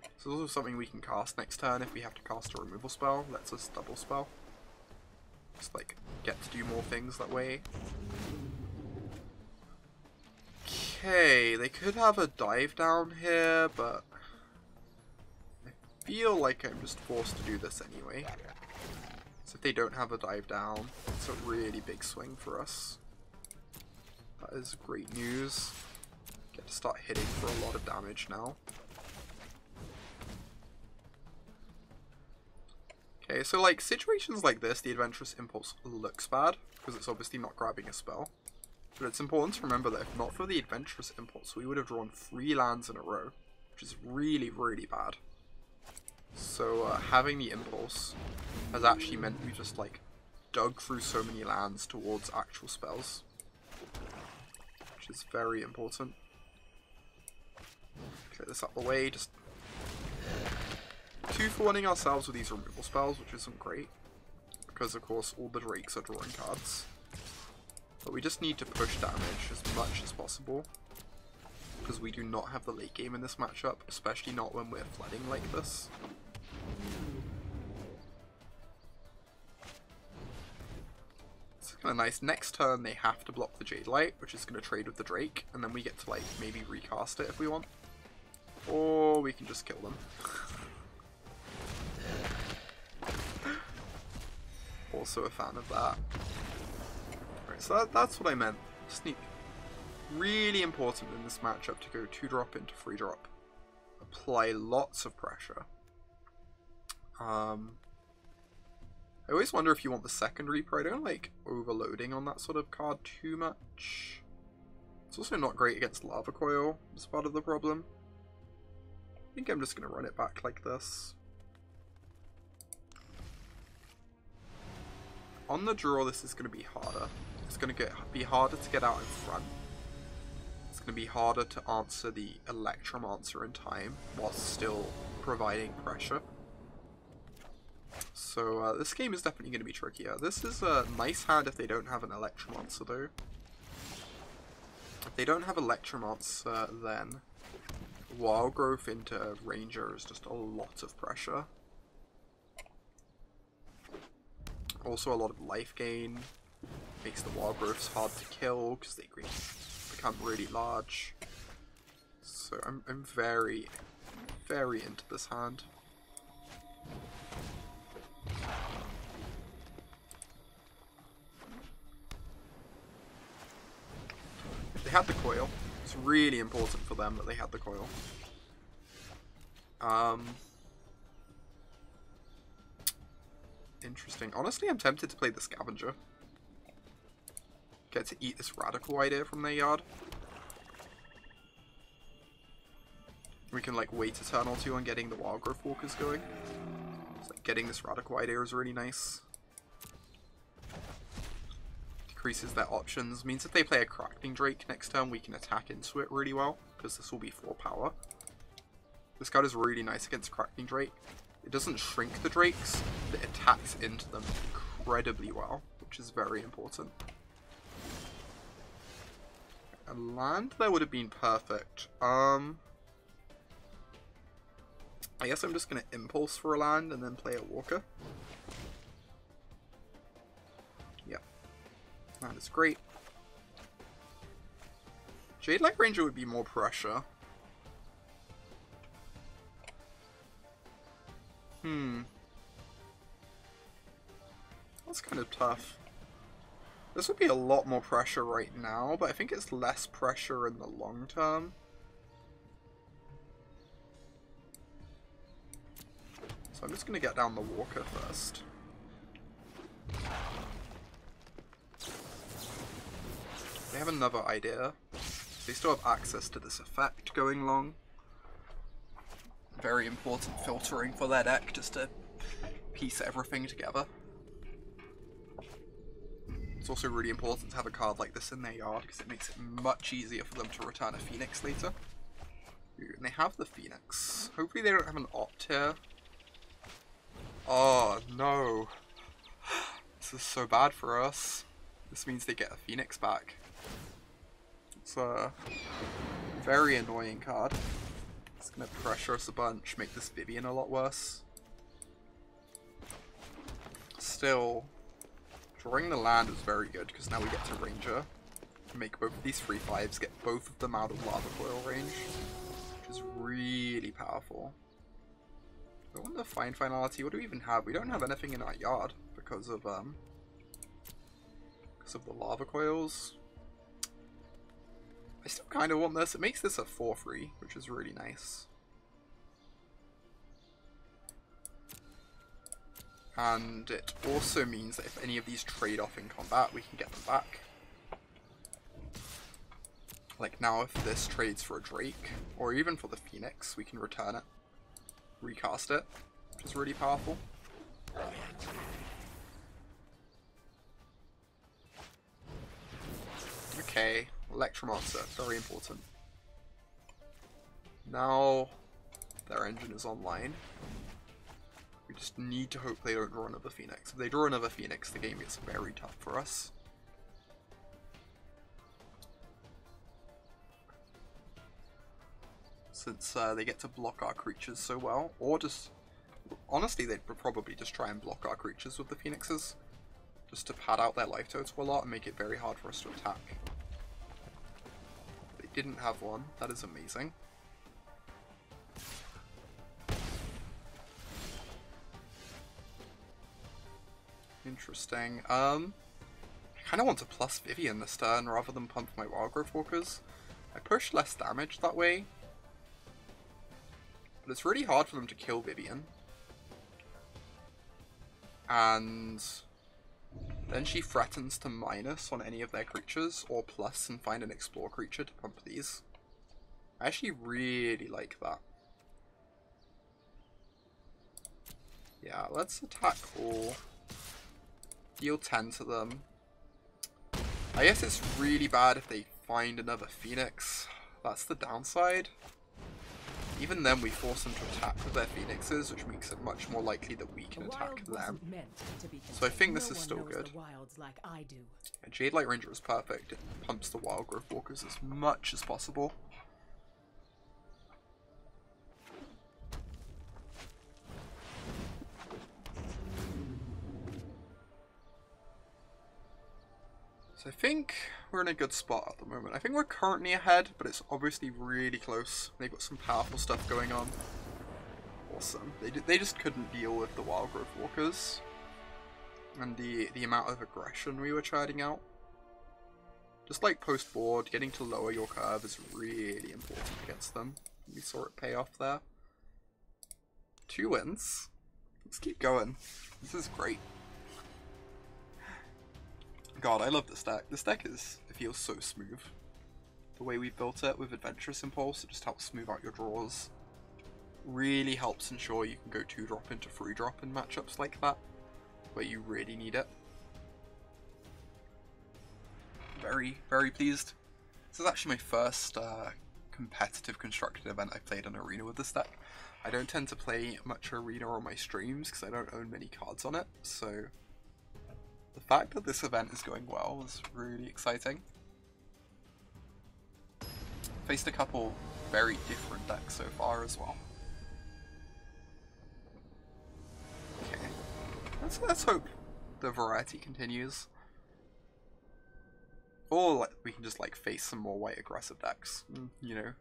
This is also something we can cast next turn if we have to cast a removal spell. Lets us double spell. Just like get to do more things that way. Okay, they could have a dive down here, but I feel like I'm just forced to do this anyway. So if they don't have a dive down, it's a really big swing for us. That is great news. Get to start hitting for a lot of damage now. Okay, so like situations like this, the Adventurous Impulse looks bad because it's obviously not grabbing a spell. But it's important to remember that if not for the Adventurous Impulse, we would have drawn 3 lands in a row, which is really, really bad. So having the Impulse has actually meant we just like dug through so many lands towards actual spells, which is very important. Clear this up the way, just 2-for-1ing ourselves with these removal spells, which isn't great, because of course all the Drakes are drawing cards. But we just need to push damage as much as possible, because we do not have the late game in this matchup, especially not when we're flooding like this. It's kind of nice. Next turn they have to block the Jade Light, which is going to trade with the Drake, and then we get to like maybe recast it if we want. Or we can just kill them. Also a fan of that. Right, so that's what I meant. Sneak. Really important in this matchup to go 2-drop into 3-drop. Apply lots of pressure. I always wonder if you want the second Reaper. I don't like overloading on that sort of card too much. It's also not great against Lava Coil, as part of the problem. I think I'm just going to run it back like this. On the draw, this is going to be harder. It's going to be harder to get out in front. It's going to be harder to answer the Electromancer in time, while still providing pressure. So this game is definitely going to be trickier. This is a nice hand if they don't have an Electromancer though. If they don't have Electromancer, then Wild Growth into Ranger is just a lot of pressure. Also a lot of life gain. Makes the wild growths hard to kill because they become really large. So I'm very, very into this hand. They had the coil. It's really important for them that they had the coil. Interesting. Honestly, I'm tempted to play the Scavenger. Get to eat this radical idea from their yard. We can like wait a turn or two on getting the wild growth walkers going. So, like, getting this radical idea is really nice. Decreases their options. Means if they play a Crackling Drake next turn, we can attack into it really well, because this will be 4 power. This card is really nice against Crackling Drake. It doesn't shrink the Drakes, but it attacks into them incredibly well, which is very important. A land there would have been perfect. I guess I'm just going to impulse for a land and then play a walker. Yep. That is great. Jade Light Ranger would be more pressure. That's kind of tough. This would be a lot more pressure right now, but I think it's less pressure in the long term. So I'm just going to get down the walker first. They have another idea. They still have access to this effect going long. Very important filtering for their deck, just to piece everything together. It's also really important to have a card like this in their yard, because it makes it much easier for them to return a Phoenix later. And they have the Phoenix. Hopefully they don't have an Opt here. Oh, no. This is so bad for us. This means they get a Phoenix back. It's a very annoying card. It's going to pressure us a bunch, make this Vivian a lot worse. Still, drawing the land is very good, because now we get to Ranger. Make both of these 3/5s, get both of them out of Lava Coil range, which is really powerful. I wonder finality, what do we even have? We don't have anything in our yard because of the Lava Coils. I still kind of want this. It makes this a 4/3, which is really nice. And it also means that if any of these trade off in combat, we can get them back. Like now, if this trades for a Drake, or even for the Phoenix, we can return it, recast it, which is really powerful. Okay, Electromonster, very important. Now their engine is online. We just need to hope they don't draw another Phoenix. If they draw another Phoenix, the game gets very tough for us. Since they get to block our creatures so well, or just... Honestly, they'd probably just try and block our creatures with the Phoenixes, just to pad out their life total a lot and make it very hard for us to attack. They didn't have one. That is amazing. Interesting. I kind of want to plus Vivian this turn rather than pump my Wild Growth Walkers. I push less damage that way, but it's really hard for them to kill Vivian. And then she threatens to minus on any of their creatures, or plus and find an Explore creature to pump these. I actually really like that. Yeah, let's attack all. Deal 10 to them. I guess it's really bad if they find another Phoenix. That's the downside. Even then we force them to attack with their Phoenixes, which makes it much more likely that we can attack them. So I think this is still good. And Jade Light Ranger is perfect. It pumps the Wild Growth Walkers as much as possible. So I think we're in a good spot at the moment. I think we're currently ahead, but it's obviously really close. They've got some powerful stuff going on. Awesome. They just couldn't deal with the wild growth walkers and the amount of aggression we were churning out. Just like post board, getting to lower your curve is really important against them. We saw it pay off there. 2 wins. Let's keep going. This is great. God, I love this deck. This deck it feels so smooth. The way we built it with Adventurous Impulse, it just helps smooth out your draws. Really helps ensure you can go 2-drop into 3-drop in matchups like that, where you really need it. Very, very pleased. This is actually my first competitive constructed event I've played in Arena with this deck. I don't tend to play much Arena on my streams because I don't own many cards on it, so the fact that this event is going well is really exciting. Faced a couple very different decks so far as well. Okay, let's hope the variety continues. Or like, we can just like face some more white aggressive decks, you know,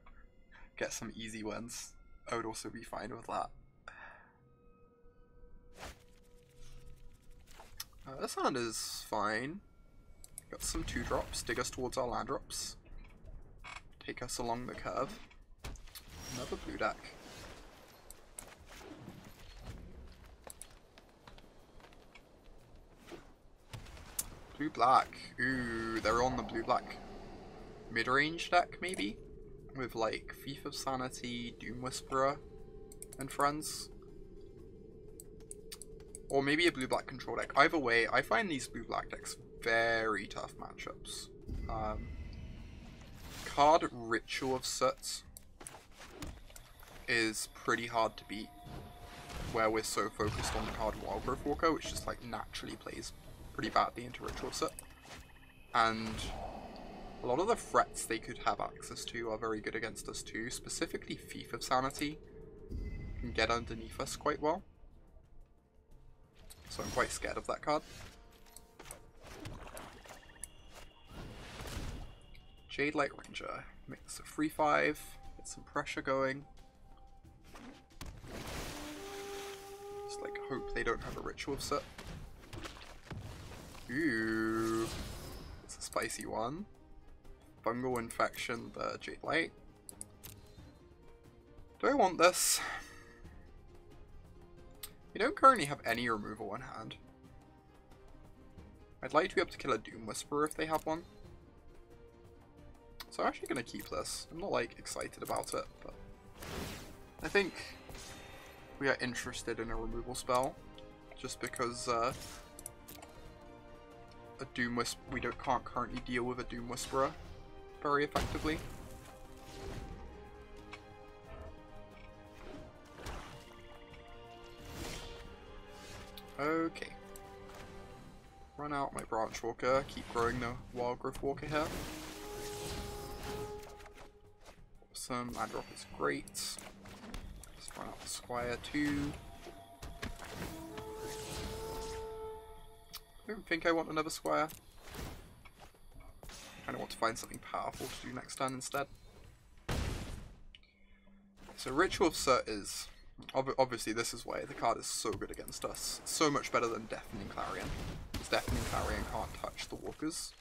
get some easy wins. I would also be fine with that. This hand is fine. Got some 2-drops, dig us towards our land drops. Take us along the curve. Another blue deck. Blue-black. Ooh, they're on the blue-black mid-range deck, maybe? With, like, Thief of Sanity, Doom Whisperer, and friends. Or maybe a blue-black control deck. Either way, I find these blue-black decks very tough matchups. Card Ritual of Soot is pretty hard to beat, where we're so focused on the card Wild Growth Walker, which just, like, naturally plays pretty badly into Ritual of Soot. And a lot of the threats they could have access to are very good against us too. Specifically Thief of Sanity can get underneath us quite well. So I'm quite scared of that card. Jade Light Ranger. Makes a 3/5. Get some pressure going. Just like hope they don't have a Ritual of Soot. Ooh. It's a spicy one. Fungal Infection, the Jade Light. Do I want this? We don't currently have any removal in hand. I'd like to be able to kill a Doom Whisperer if they have one. So I'm actually going to keep this. I'm not like excited about it, but I think we are interested in a removal spell just because a Doom we can't currently deal with a Doom Whisperer very effectively. Okay. Run out my Branch Walker, keep growing the Wild Growth Walker here. Awesome, land drop is great. Let's run out the Squire too. I don't think I want another Squire. I kind of want to find something powerful to do next turn instead. So Ritual of Soot is... Obviously this is why the card is so good against us. It's so much better than Deafening Clarion. Because Deafening Clarion can't touch the walkers.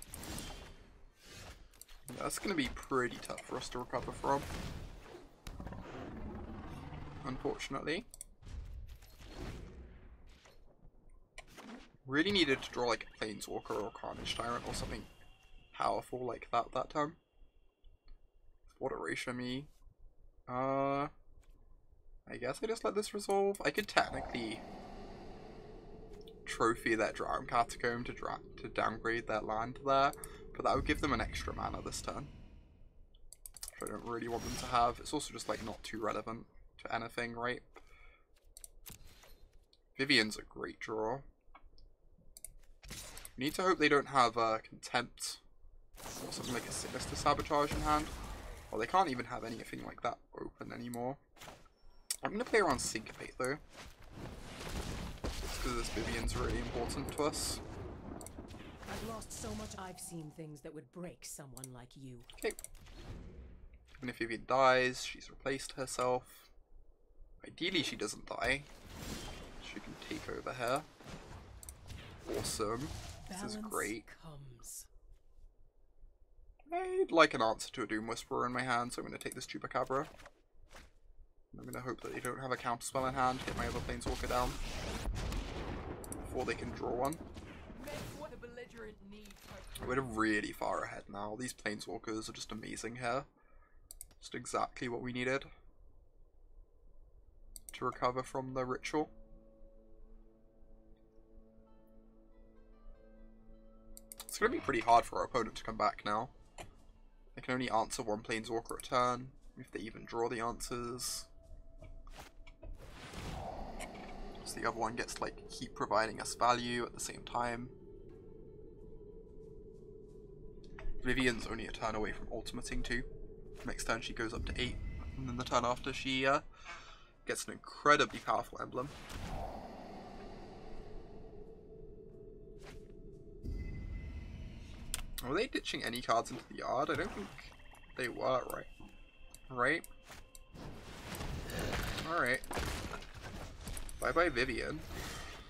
Yeah, that's going to be pretty tough for us to recover from. Unfortunately. Really needed to draw like a Planeswalker or Carnage Tyrant or something powerful like that time. What erasure me. I guess I just let this resolve. I could technically trophy that Drown Catacomb to downgrade their land there, but that would give them an extra mana this turn, which I don't really want them to have. It's also just like not too relevant to anything, right? Vivian's a great draw. We need to hope they don't have Contempt or something like a Sinister Sabotage in hand. Well, they can't even have anything like that open anymore. I'm going to play around Syncopate though, just because this Vivian's really important to us. A I've lost so much. I've seen things that would break someone like you. Okay. Even if Vivian dies, she's replaced herself. Ideally, she doesn't die. She can take over here. Awesome. This is great. Comes. I'd like an answer to a Doom Whisperer in my hand, so I'm going to take this Chupacabra. I'm going to hope that they don't have a counterspell in hand, get my other Planeswalker down before they can draw one. We're really far ahead now. These Planeswalkers are just amazing here. Just exactly what we needed to recover from the ritual. It's going to be pretty hard for our opponent to come back now. They can only answer one Planeswalker a turn, if they even draw the answers. So the other one gets to like keep providing us value at the same time. Vivian's only a turn away from ultimating too. Next turn she goes up to 8, and then the turn after she gets an incredibly powerful emblem. Were they ditching any cards into the yard? I don't think they were, right? Right? Alright. Bye-bye Vivian.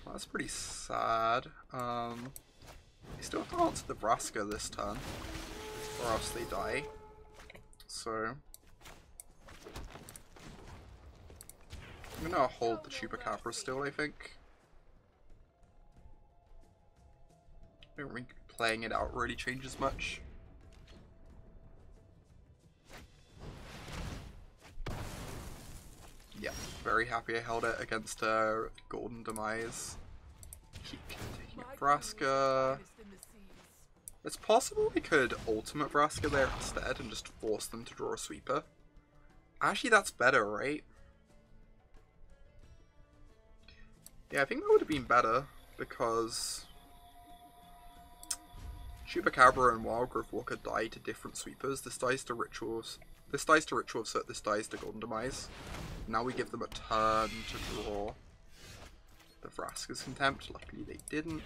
Well, that's pretty sad. They still have to answer the Vraska this turn, or else they die. So I'm gonna hold the Chupacabra still, I think. I don't think playing it out really changes much. Yeah, very happy I held it against a Golden Demise. Keep taking Vraska. It's possible we could ultimate Vraska there instead and just force them to draw a sweeper. Actually, that's better, right? Yeah, I think that would have been better because Chupacabra and Wildgrowth Walker die to different sweepers. This dies to Rituals. This dies to Ritual of Cert, this dies to Golden Demise. Now we give them a turn to draw the Vraska's Contempt. Luckily they didn't.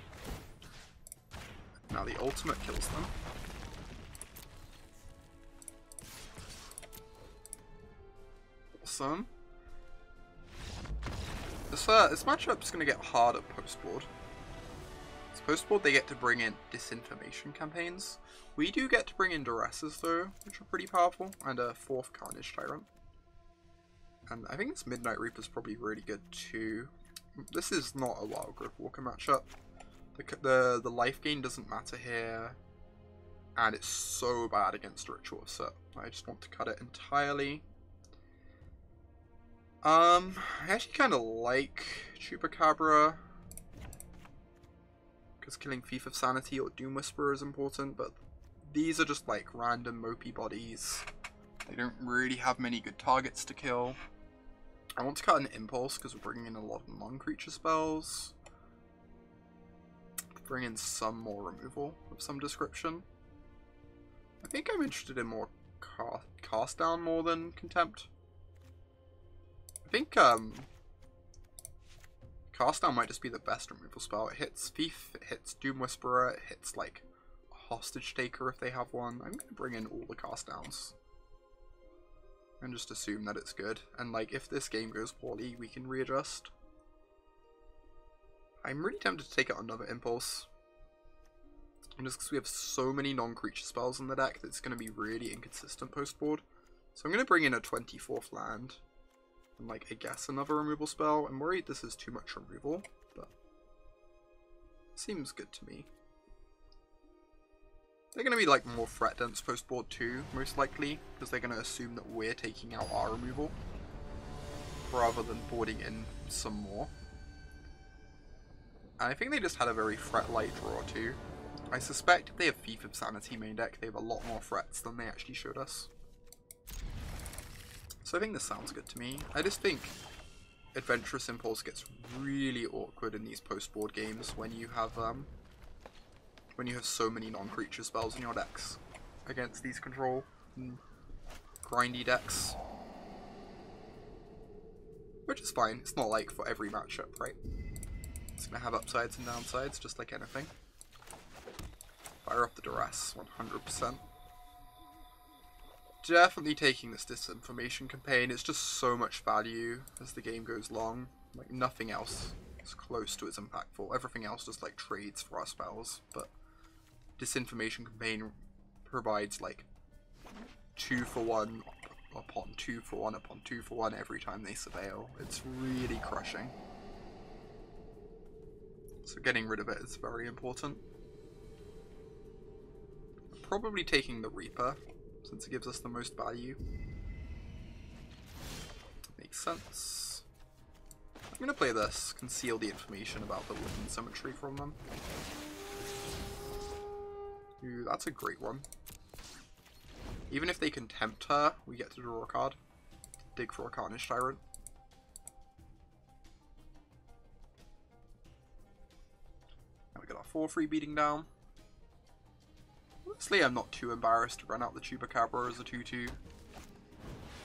Now the ultimate kills them. Awesome. This matchup's going to get harder post-board. Post-board they get to bring in disinformation campaigns. We do get to bring in Duresses though, which are pretty powerful, and a 4th Carnage Tyrant. And I think this Midnight Reaper's probably really good too. This is not a Wildgrowth Walker matchup. The life gain doesn't matter here, and it's so bad against Ritual, so I just want to cut it entirely. I actually kind of like Chupacabra, because killing Thief of Sanity or Doom Whisperer is important, but these are just like random mopey bodies. They don't really have many good targets to kill. I want to cut an Impulse because we're bringing in a lot of non-creature spells. Bring in some more removal of some description. I think I'm interested in more cast down more than Contempt. I think cast down might just be the best removal spell. It hits Thief, it hits Doom Whisperer, it hits like a Hostage Taker if they have one. I'm going to bring in all the cast downs and just assume that it's good. And like if this game goes poorly, we can readjust. I'm really tempted to take out another Impulse. And just because we have so many non-creature spells in the deck that it's going to be really inconsistent post-board. So I'm going to bring in a 24th land. And like, I guess another removal spell. I'm worried this is too much removal, but it seems good to me. They're going to be like more threat dense post-board too, most likely. Because they're going to assume that we're taking out our removal. Rather than boarding in some more. And I think they just had a very threat-light draw too. I suspect if they have Thief of Sanity main deck, they have a lot more threats than they actually showed us. So I think this sounds good to me. I just think Adventurous Impulse gets really awkward in these post-board games when you have so many non-creature spells in your decks against these control grindy decks. Which is fine, it's not like for every matchup, right? It's gonna have upsides and downsides, just like anything. Fire off the duress, 100%. Definitely taking this disinformation campaign. It's just so much value as the game goes long. Like, nothing else is close to as impactful. Everything else just, like, trades for our spells. But disinformation campaign provides, like, 2 for 1 upon 2 for 1 upon 2 for 1 every time they surveil. It's really crushing. So getting rid of it is very important. Probably taking the Reaper, since it gives us the most value. Makes sense. I'm going to play this, conceal the information about the Woodland Cemetery from them. Ooh, that's a great one. Even if they can tempt her, we get to draw a card. Dig for a Carnage Tyrant. Now we got our 4/3 beating down. Honestly, I'm not too embarrassed to run out the Chupacabra as a 2/2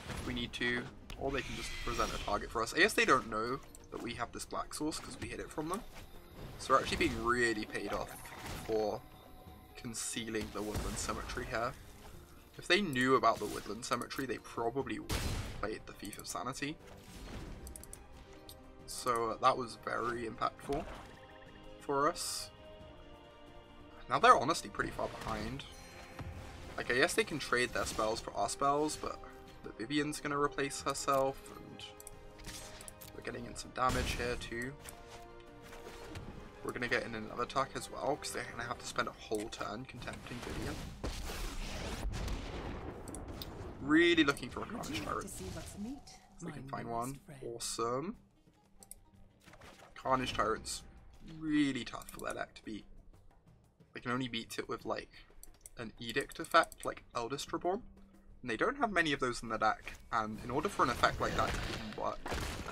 if we need to, or they can just present a target for us. I guess they don't know that we have this black source because we hid it from them, so we're actually being really paid off for concealing the Woodland Cemetery here. If they knew about the Woodland Cemetery, they probably would have played the Thief of Sanity. So that was very impactful for us. Now they're honestly pretty far behind. Like, I guess they can trade their spells for our spells, but the Vivian's gonna replace herself, and we're getting in some damage here too. We're gonna get in another attack as well, because they're gonna have to spend a whole turn contempting Vivian. Really looking for a Carnage Tyrant. If we can find one. Awesome. Carnage Tyrant's really tough for their deck to beat. They can only beat it with, like, an Edict effect, like Eldest Reborn. And they don't have many of those in the deck, and in order for an effect like that to even work,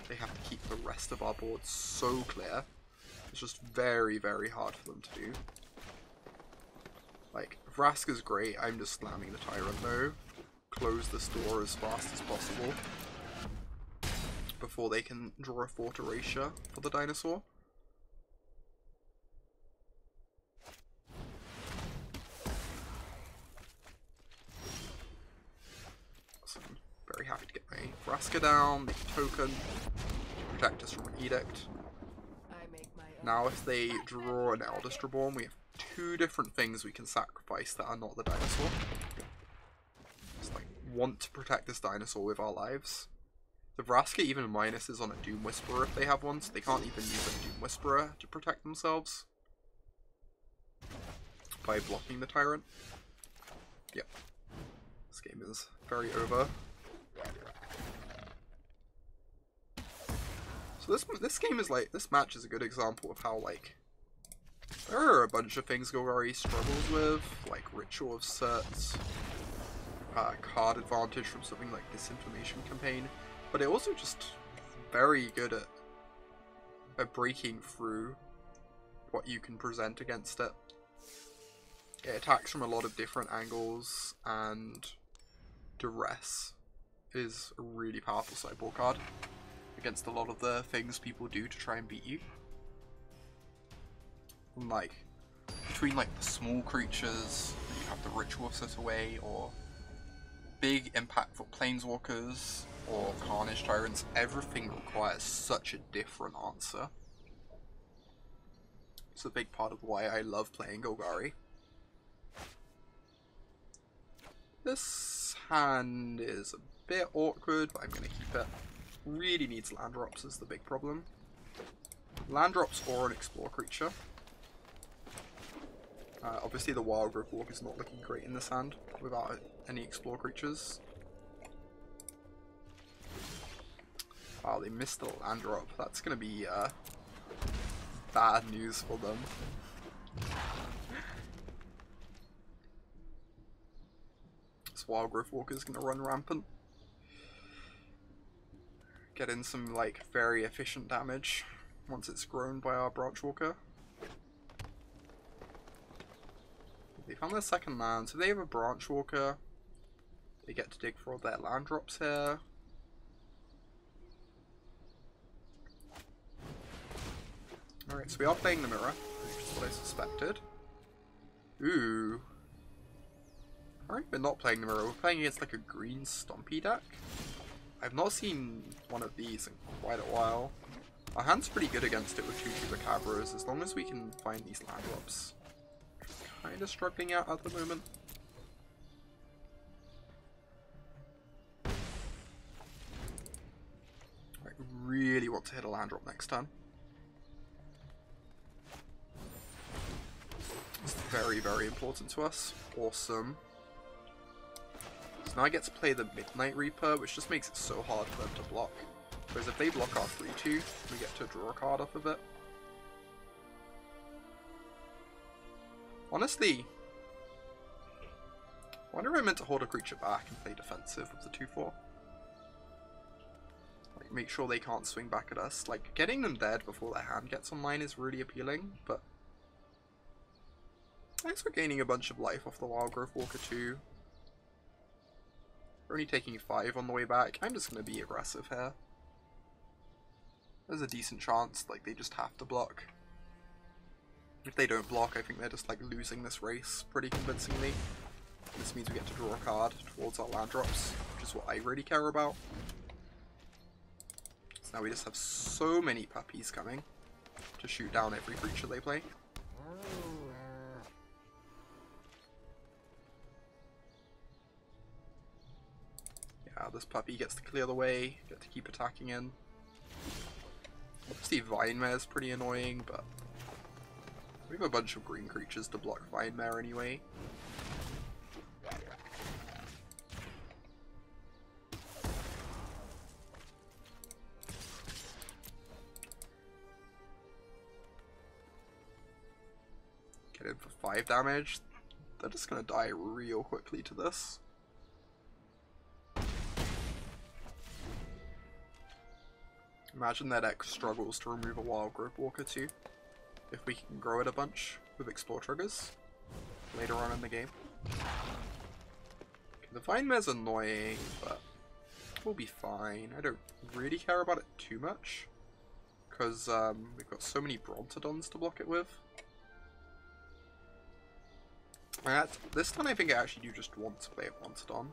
they have to keep the rest of our board so clear. It's just very, very hard for them to do. Like, Vraska's great, I'm just slamming the Tyrant though. Close this door as fast as possible before they can draw a Fort Erasure for the dinosaur. So I'm very happy to get my Vraska down, make a token to protect us from an Edict. Now if they draw an Eldest Reborn, we have 2 different things we can sacrifice that are not the dinosaur. Just like, want to protect this dinosaur with our lives. The Vraska even minuses on a Doom Whisperer if they have one, so they can't even use a Doom Whisperer to protect themselves by blocking the Tyrant. Yep. This game is very over. So this game is like, this match is a good example of how, like, there are a bunch of things Golgari struggles with, like Ritual of Certs, card advantage from something like Disinformation Campaign, but it also just very good at breaking through what you can present against it. It attacks from a lot of different angles, and Duress is a really powerful sideboard card against a lot of the things people do to try and beat you. And like, between like the small creatures that you have the Ritual set away, or big impactful Planeswalkers, or Carnage Tyrants, everything requires such a different answer. It's a big part of why I love playing Golgari. This hand is a bit awkward, but I'm going to keep it. Really needs land drops is the big problem. Land drops or an explore creature. Obviously the Wild Growth Walk is not looking great in this hand without any explore creatures. Wow, they missed the land drop. That's going to be bad news for them. This Wild Growth Walker is going to run rampant. Get in some, like, very efficient damage once it's grown by our Branch Walker. They found their second land, so they have a Branch Walker. They get to dig for all their land drops here. Alright, so we are playing the mirror, which is what I suspected. Ooh. Alright, we're not playing the mirror. We're playing against like a green stompy deck. I've not seen one of these in quite a while. Our hand's pretty good against it with 2 Chupacabras, as long as we can find these land drops. Kinda struggling out at the moment. I really want to hit a land drop next turn. It's very, very important to us. Awesome. So now I get to play the Midnight Reaper, which just makes it so hard for them to block. Whereas if they block our 3-2, we get to draw a card off of it. Honestly, I wonder if I meant to hold a creature back and play defensive with the 2-4. Like, make sure they can't swing back at us. Like, getting them dead before their hand gets online is really appealing, but thanks for gaining a bunch of life off the Wildgrowth Walker too. We're only taking 5 on the way back. I'm just going to be aggressive here. There's a decent chance, like, they just have to block. If they don't block, I think they're just, like, losing this race pretty convincingly. This means we get to draw a card towards our land drops, which is what I really care about. So now we just have so many puppies coming to shoot down every creature they play. Yeah, this puppy gets to clear the way, get to keep attacking in. Obviously Vinemare is pretty annoying, but we have a bunch of green creatures to block Vinemare anyway. Get in for 5 damage. They're just gonna die real quickly to this. Imagine that deck struggles to remove a Wildgrowth Walker too, if we can grow it a bunch with Explore triggers later on in the game. Okay, the Vinemare's annoying, but we'll be fine. I don't really care about it too much, because we've got so many Brontodons to block it with. This time I think I actually do just want to play a Brontodon.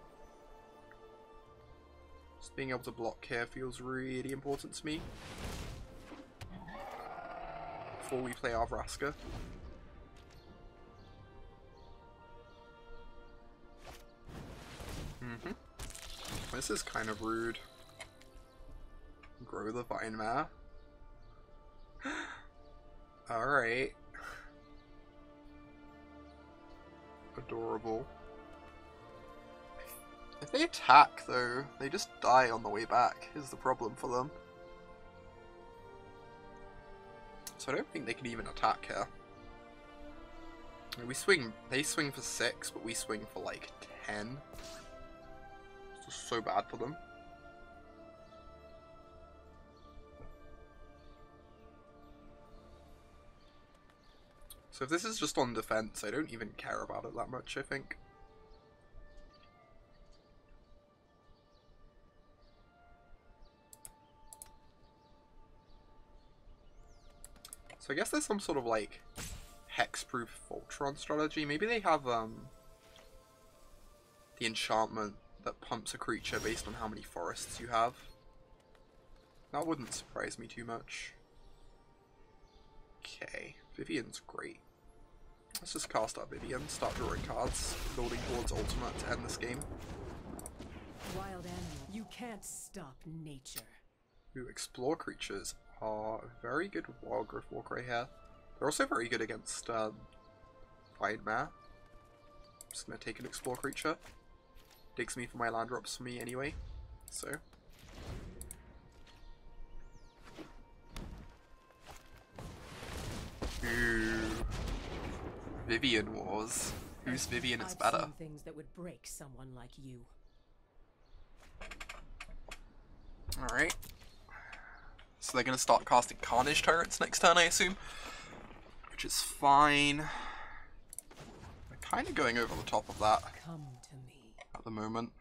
Just being able to block here feels really important to me before we play our Vraska. This is kind of rude. Grow the Vinemare. Alright. Adorable. If they attack, though, they just die on the way back, is the problem for them. So I don't think they can even attack here. I mean, they swing for 6, but we swing for like 10. It's just so bad for them. So if this is just on defense, I don't even care about it that much, I think. So I guess there's some sort of like hexproof Voltron strategy. Maybe they have the enchantment that pumps a creature based on how many forests you have. That wouldn't surprise me too much. Okay, Vivian's great. Let's just cast our Vivian, start drawing cards, building towards ultimate to end this game. Wild animal, you can't stop nature. Ooh, explore creatures are very good with Wildgrowth Walker right here. They're also very good against Vinemare. I'm just going to take an explore creature. Digs me for my land drops for me anyway, so. Ooh. Vivian Wars. Whose Vivian is better? I've seen things that would break someone like you. Alright. So they're going to start casting Carnage turrets next turn, I assume. Which is fine. They're kind of going over the top of that. Come to me. At the moment.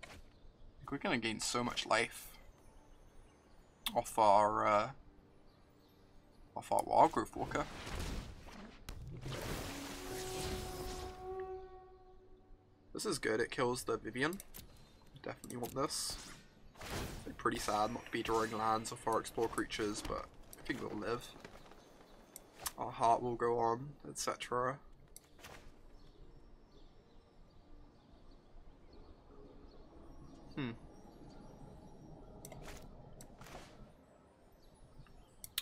I think we're going to gain so much life off our Wildgrowth Walker. This is good, it kills the Vivian. Definitely want this. It's pretty sad not to be drawing lands or far explore creatures, but I think we'll live. Our heart will go on, etc.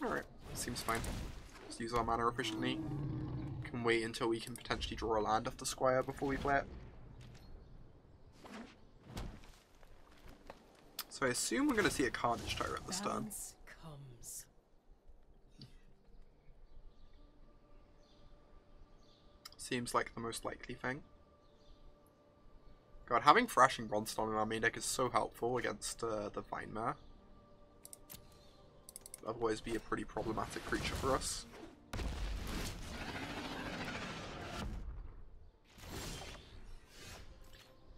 Alright, seems fine. Let's use our mana efficiently. Can wait until we can potentially draw a land off the square before we play it. So I assume we're going to see a Carnage Tyrant this turn. Comes. Seems like the most likely thing. God, having Thrashing Bronzestorm in our main deck is so helpful against the Vine-Mare. Otherwise be a pretty problematic creature for us.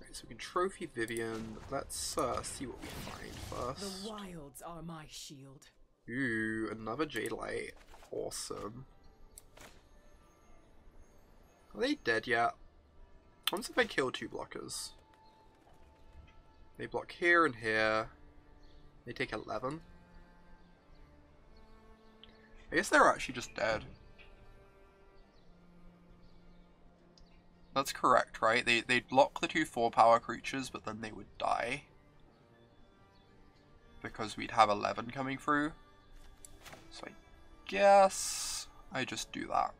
Okay, so we can Trophy Vivian. Let's see what we find first. The wilds are my shield. Ooh, another Jade Light. Awesome. Are they dead yet? What happens if I kill 2 blockers? They block here and here. They take 11. I guess they're actually just dead. That's correct, right? They'd block the 2 4-power creatures, but then they would die. Because we'd have 11 coming through. So I guess I just do that.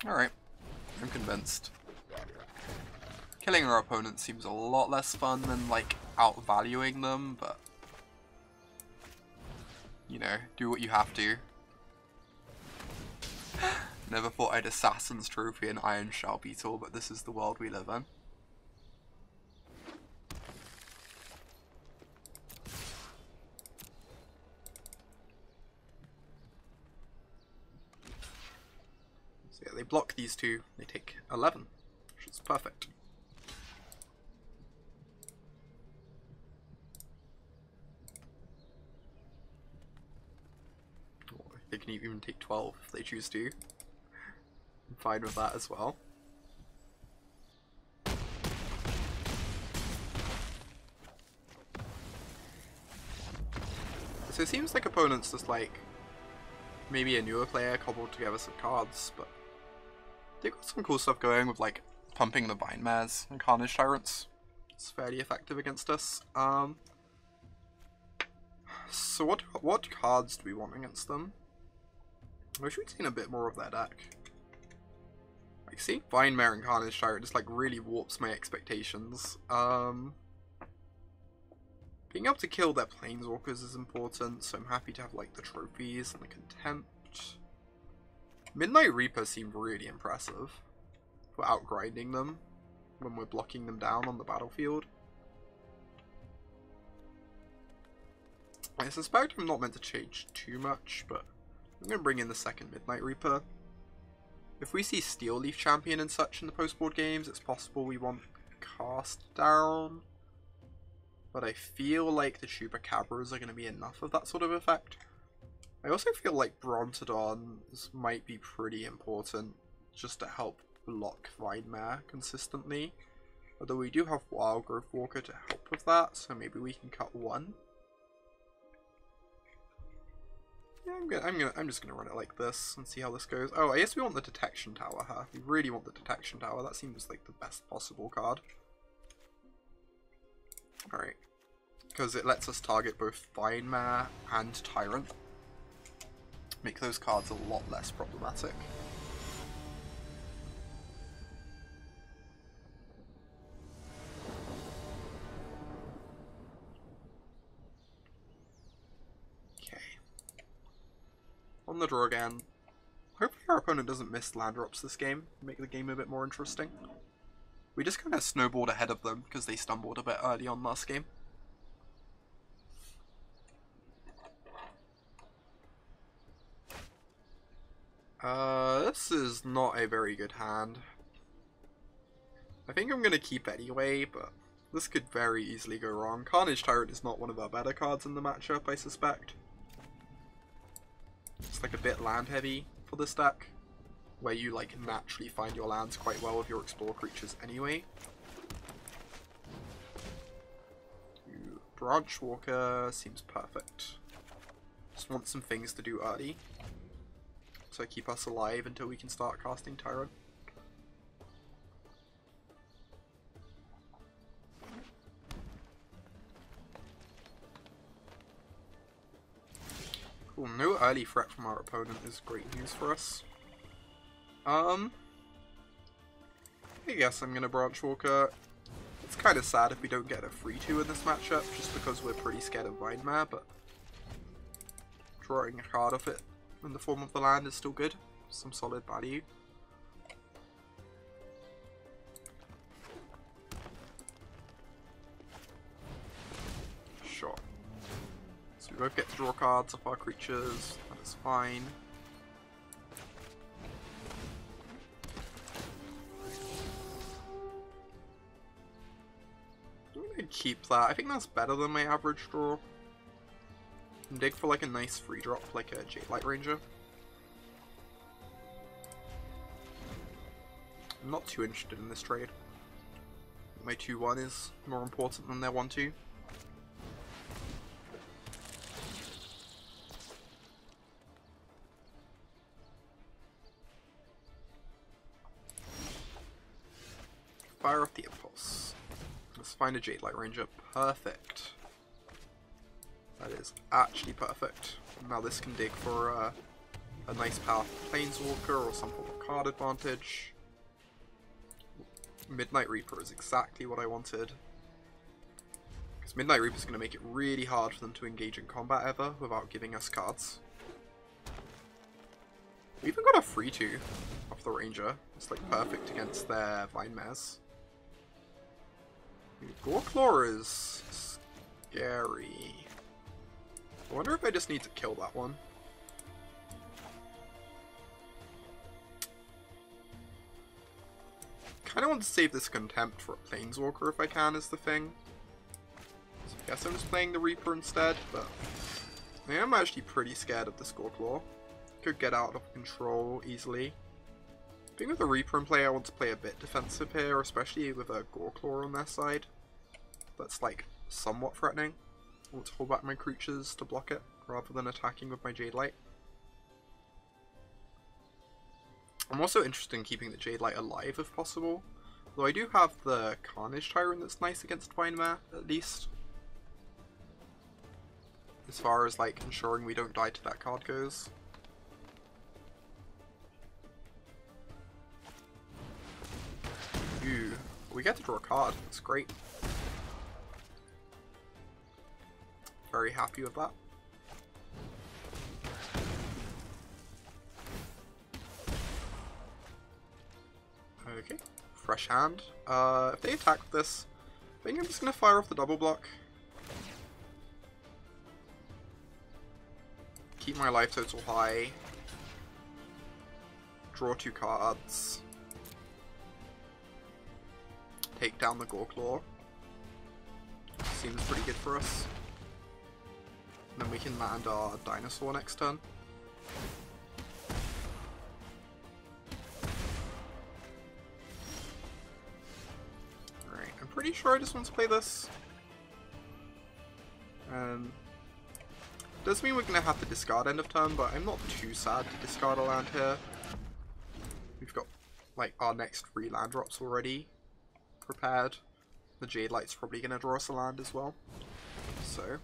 Alright, I'm convinced. Killing our opponent seems a lot less fun than, like, outvaluing them, but... you know, do what you have to. Never thought I'd Assassin's Trophy and Iron Shell Beetle, but this is the world we live in. So yeah, they block these 2, they take 11, which is perfect. They can even take 12 if they choose to. I'm fine with that as well. So it seems like opponents just like maybe a newer player cobbled together some cards, but they've got some cool stuff going with like pumping the Vine-Mares and Carnage Tyrants. It's fairly effective against us. So what cards do we want against them? I wish we'd seen a bit more of their deck. Like, seeing Vine-Mare and Carnage Tyrant just like really warps my expectations. Being able to kill their Planeswalkers is important, so I'm happy to have like the trophies and the Contempt. Midnight Reaper seemed really impressive for outgrinding them when we're blocking them down on the battlefield. I suspect I'm not meant to change too much, but I'm going to bring in the second Midnight Reaper. If we see Steel Leaf Champion and such in the post-board games, it's possible we want Cast down. But I feel like the Chupacabras are going to be enough of that sort of effect. I also feel like Brontodons might be pretty important just to help block Vine-Mare consistently. Although we do have Wild Growth Walker to help with that, so maybe we can cut 1. Yeah, I'm just gonna run it like this and see how this goes. Oh, I guess we want the Detection Tower, huh? We really want the Detection Tower. That seems like the best possible card. Alright. Because it lets us target both Vine-Mare and Tyrant. Make those cards a lot less problematic. On the draw again. Hopefully our opponent doesn't miss land drops this game, make the game a bit more interesting. We just kind of snowballed ahead of them because they stumbled a bit early on last game. This is not a very good hand. I think I'm going to keep anyway, but this could very easily go wrong. Carnage Tyrant is not one of our better cards in the matchup, I suspect. It's like a bit land heavy for this deck. where you like naturally find your lands quite well with your explore creatures anyway. Branch Walker seems perfect. Just want some things to do early to keep us alive until we can start casting Tyrant. Cool, no early threat from our opponent is great news for us. I guess I'm gonna Branch Walker. It's kind of sad if we don't get a 3-2 in this matchup, just because we're pretty scared of Vindmare, but drawing a card off it in the form of the land is still good. Some solid value. Sure. So we both get to draw cards off our creatures, that is fine. Keep that. I think that's better than my average draw. And dig for like a nice free drop, like a Jade Light Ranger. I'm not too interested in this trade. My 2-1 is more important than their 1-2. Fire off the Impulse. Let's find a Jade Light Ranger. Perfect. That is actually perfect. Now this can dig for a nice powerful Planeswalker or some form of card advantage. Midnight Reaper is exactly what I wanted. Because Midnight Reaper is going to make it really hard for them to engage in combat ever without giving us cards. We even got a 3-2 off the Ranger. It's like perfect against their Vindmares. Goreclaw is scary. I wonder if I just need to kill that one. Kinda want to save this Contempt for a Planeswalker if I can, is the thing. So I guess I'm just playing the Reaper instead, but I am actually pretty scared of this Goreclaw. Could get out of control easily. Being with the Reaper in play, I want to play a bit defensive here, especially with a Goreclaw on their side. That's like somewhat threatening. I want to hold back my creatures to block it, rather than attacking with my Jade Light. I'm also interested in keeping the Jade Light alive if possible, though I do have the Carnage Tyrant that's nice against Vindmare, at least. As far as like ensuring we don't die to that card goes. Ooh, we get to draw a card, that's great. Very happy with that. Okay, fresh hand. If they attack with this, I think I'm just gonna fire off the double block. Keep my life total high. Draw 2 cards. Take down the Goreclaw. Seems pretty good for us. And then we can land our dinosaur next turn. Alright, I'm pretty sure I just want to play this. Does mean we're going to have to discard end of turn, but I'm not too sad to discard a land here. We've got like our next 3 land drops already prepared. The Jade Light's probably going to draw us a land as well. So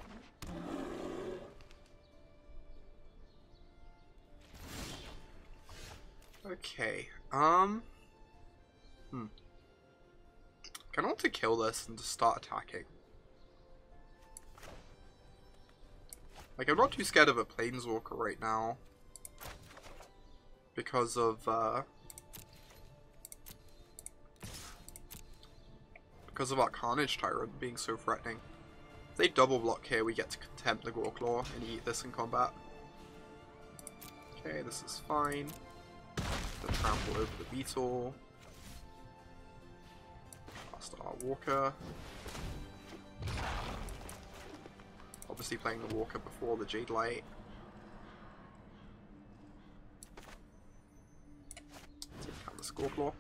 okay, kind of want to kill this and just start attacking. Like, I'm not too scared of a Planeswalker right now because of our Carnage Tyrant being so threatening. If they double block here, we get to Contempt the Goreclaw and eat this in combat. Okay, this is fine. The trample over the beetle. Cast our Walker. Obviously playing the Walker before the Jade Light. Scorclaw.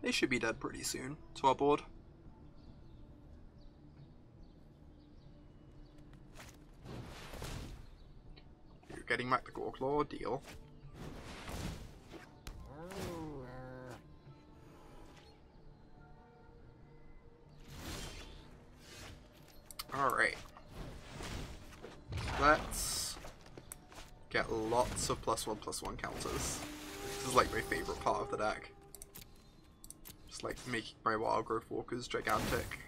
They should be dead pretty soon to our board. You're getting back the Gorklaw, deal. Alright. Let's get lots of +1/+1 counters. This is like my favourite part of the deck. Just like making my Wild Growth Walkers gigantic.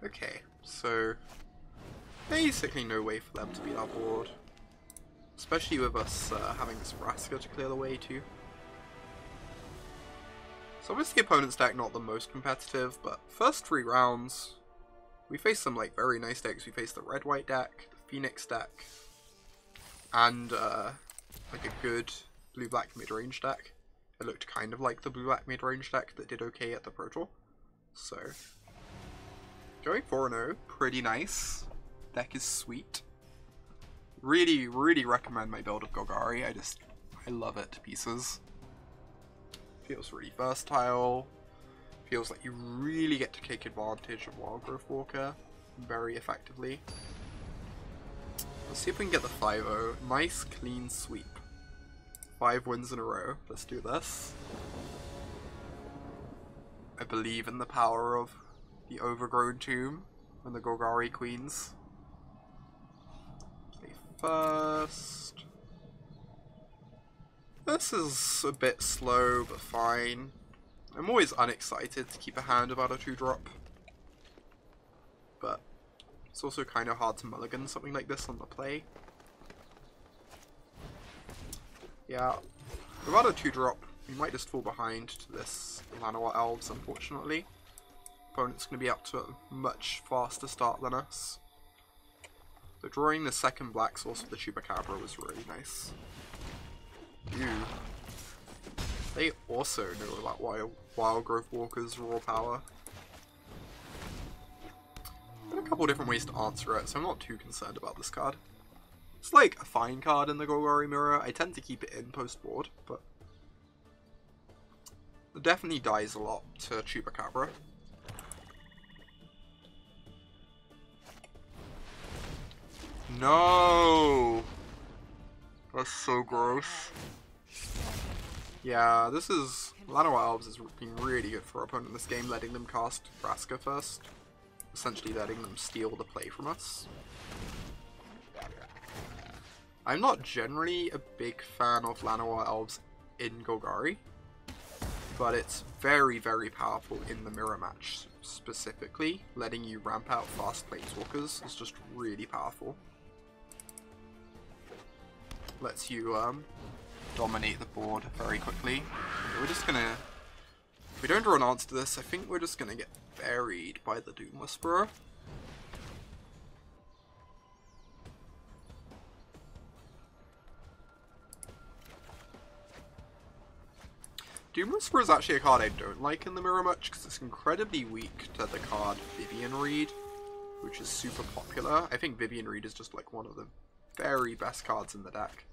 Okay, so basically no way for them to beat our board. Especially with us having this Ravnica to clear the way too. So obviously the opponent's deck not the most competitive, but first 3 rounds, we faced some like very nice decks. We faced the red-white deck, the Phoenix deck, and like a good blue-black mid-range deck. It looked kind of like the blue-black mid-range deck that did okay at the Pro Tour. So going 4-0, pretty nice. Deck is sweet. Really, really recommend my build of Golgari. I love it to pieces. Feels really versatile. Feels like you really get to take advantage of Wild Growth Walker very effectively. Let's see if we can get the 5-0. Nice, clean sweep. 5 wins in a row. Let's do this. I believe in the power of the Overgrown Tomb and the Golgari Queens. Play first. This is a bit slow, but fine. I'm always unexcited to keep a hand about a 2-drop. But it's also kind of hard to mulligan something like this on the play. Yeah, without a 2-drop, we might just fall behind to this Llanowar Elves, unfortunately. Opponent's going to be up to a much faster start than us. So drawing the second black source with the Chupacabra was really nice. Ew. They also know about Wild Growth Walker's raw power. There are a couple different ways to answer it, so I'm not too concerned about this card. It's like a fine card in the Golgari mirror. I tend to keep it in post-board, but it definitely dies a lot to Chupacabra. No! That's so gross. Yeah, this is... Llanowar Elves has been really good for our opponent in this game, letting them cast Ravnica first. Essentially letting them steal the play from us. I'm not generally a big fan of Llanowar Elves in Golgari, but it's very, very powerful in the mirror match. Specifically, letting you ramp out fast Planeswalkers is just really powerful. Lets you dominate the board very quickly. We're just gonna... If we don't draw an answer to this, I think we're just gonna get buried by the Doom Whisperer. Doom Whisperer is actually a card I don't like in the mirror much because it's incredibly weak to the card Vivian Reed, which is super popular. I think Vivian Reed is just like one of the very best cards in the deck.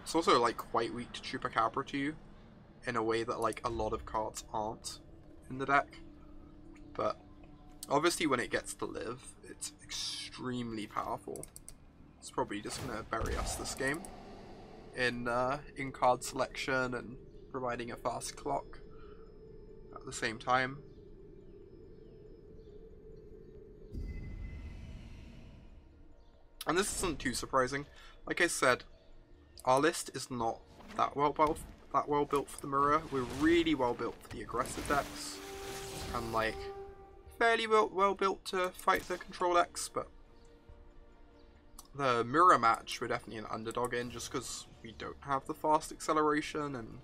It's also like quite weak to Chupacabra too, in a way that like a lot of cards aren't in the deck. But obviously when it gets to live, it's extremely powerful. It's probably just gonna bury us this game in card selection and providing a fast clock at the same time. And this isn't too surprising. Like I said, our list is not that well built for the mirror. We're really well built for the aggressive decks, and like fairly well built to fight the control decks. But the mirror match we're definitely an underdog in, just because we don't have the fast acceleration and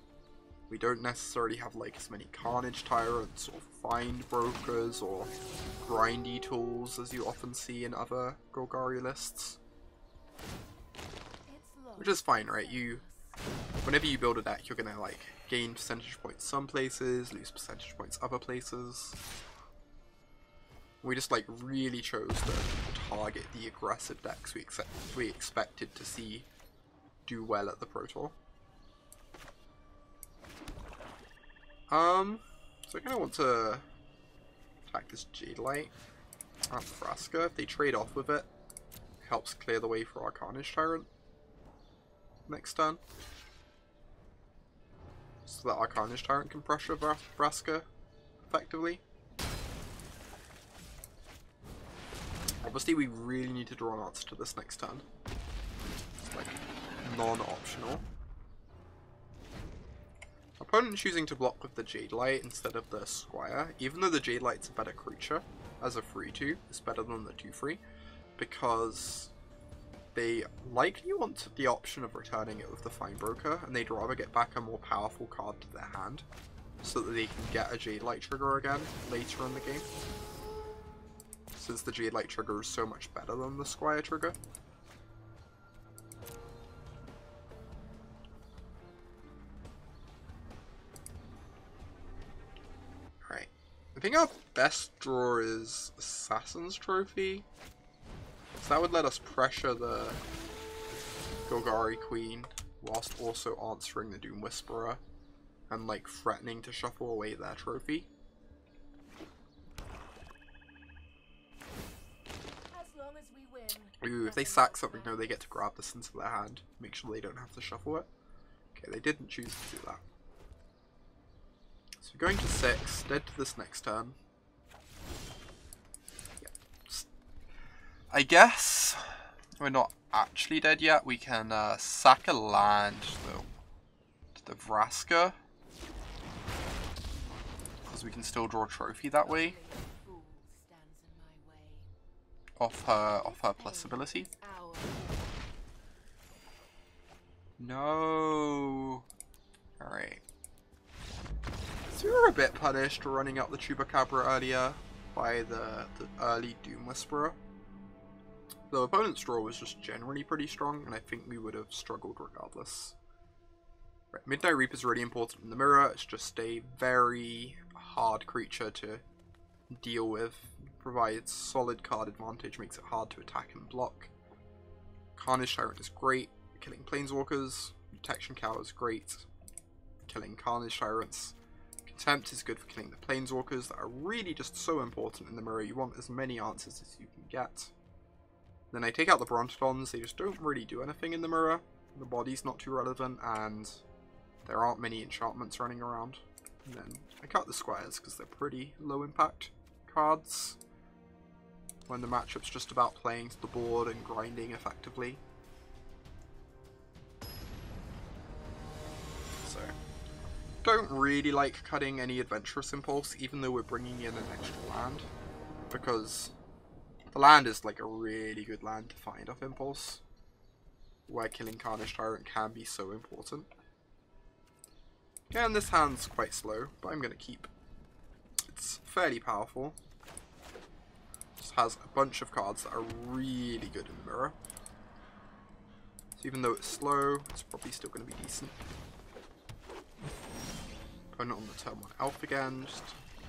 we don't necessarily have like as many carnage tyrants or find brokers or grindy tools as you often see in other Golgari lists. Which is fine, right? Whenever you build a deck, you're gonna like gain percentage points some places, lose percentage points other places. We just like really chose to target the aggressive decks we expected to see do well at the Pro Tour. So I kind of want to attack this Jade Light and Vraska. If they trade off with it, helps clear the way for our Carnage Tyrant next turn. So that our Carnage Tyrant can pressure Vraska effectively. Obviously, we really need to draw an answer to this next turn. It's like non-optional. Opponent choosing to block with the Jade Light instead of the Squire, even though the Jade Light's a better creature as a 3-2, it's better than the 2-3, because they likely want the option of returning it with the Find Broker, and they'd rather get back a more powerful card to their hand, so that they can get a Jade Light trigger again later in the game. Since the Jade Light trigger is so much better than the Squire trigger. Alright. I think our best draw is Assassin's Trophy. So that would let us pressure the Golgari Queen whilst also answering the Doom Whisperer and like threatening to shuffle away their trophy. Ooh, if they sack something, no, they get to grab this into their hand. Make sure they don't have to shuffle it. Okay, they didn't choose to do that. So we're going to 6, dead to this next turn. Yeah. I guess we're not actually dead yet. We can sack a land though to the Vraska, because we can still draw a trophy that way. Off her plus ability. No. Alright. So we were a bit punished for running out the Chupacabra earlier by the early Doom Whisperer. The opponent's draw was just generally pretty strong, and I think we would have struggled regardless. Right, Midnight Reaper is really important in the mirror. It's just a very hard creature to deal with. Provides solid card advantage, makes it hard to attack and block. Carnage Tyrant is great, killing Planeswalkers. Detection Cow is great, killing Carnage Tyrants. Contempt is good for killing the Planeswalkers that are really just so important in the mirror. You want as many answers as you can get. Then I take out the Brontodons, they just don't really do anything in the mirror. The body's not too relevant, and there aren't many enchantments running around. And then I cut the Squires because they're pretty low impact cards when the matchup's just about playing to the board and grinding effectively. So, don't really like cutting any Adventurous Impulse, even though we're bringing in an extra land, because the land is like a really good land to find off Impulse, where killing Carnage Tyrant can be so important. Again, this hand's quite slow, but I'm going to keep. It's fairly powerful. Just has a bunch of cards that are really good in the mirror. So even though it's slow, it's probably still going to be decent. Opponent on the turn 1 elf again, just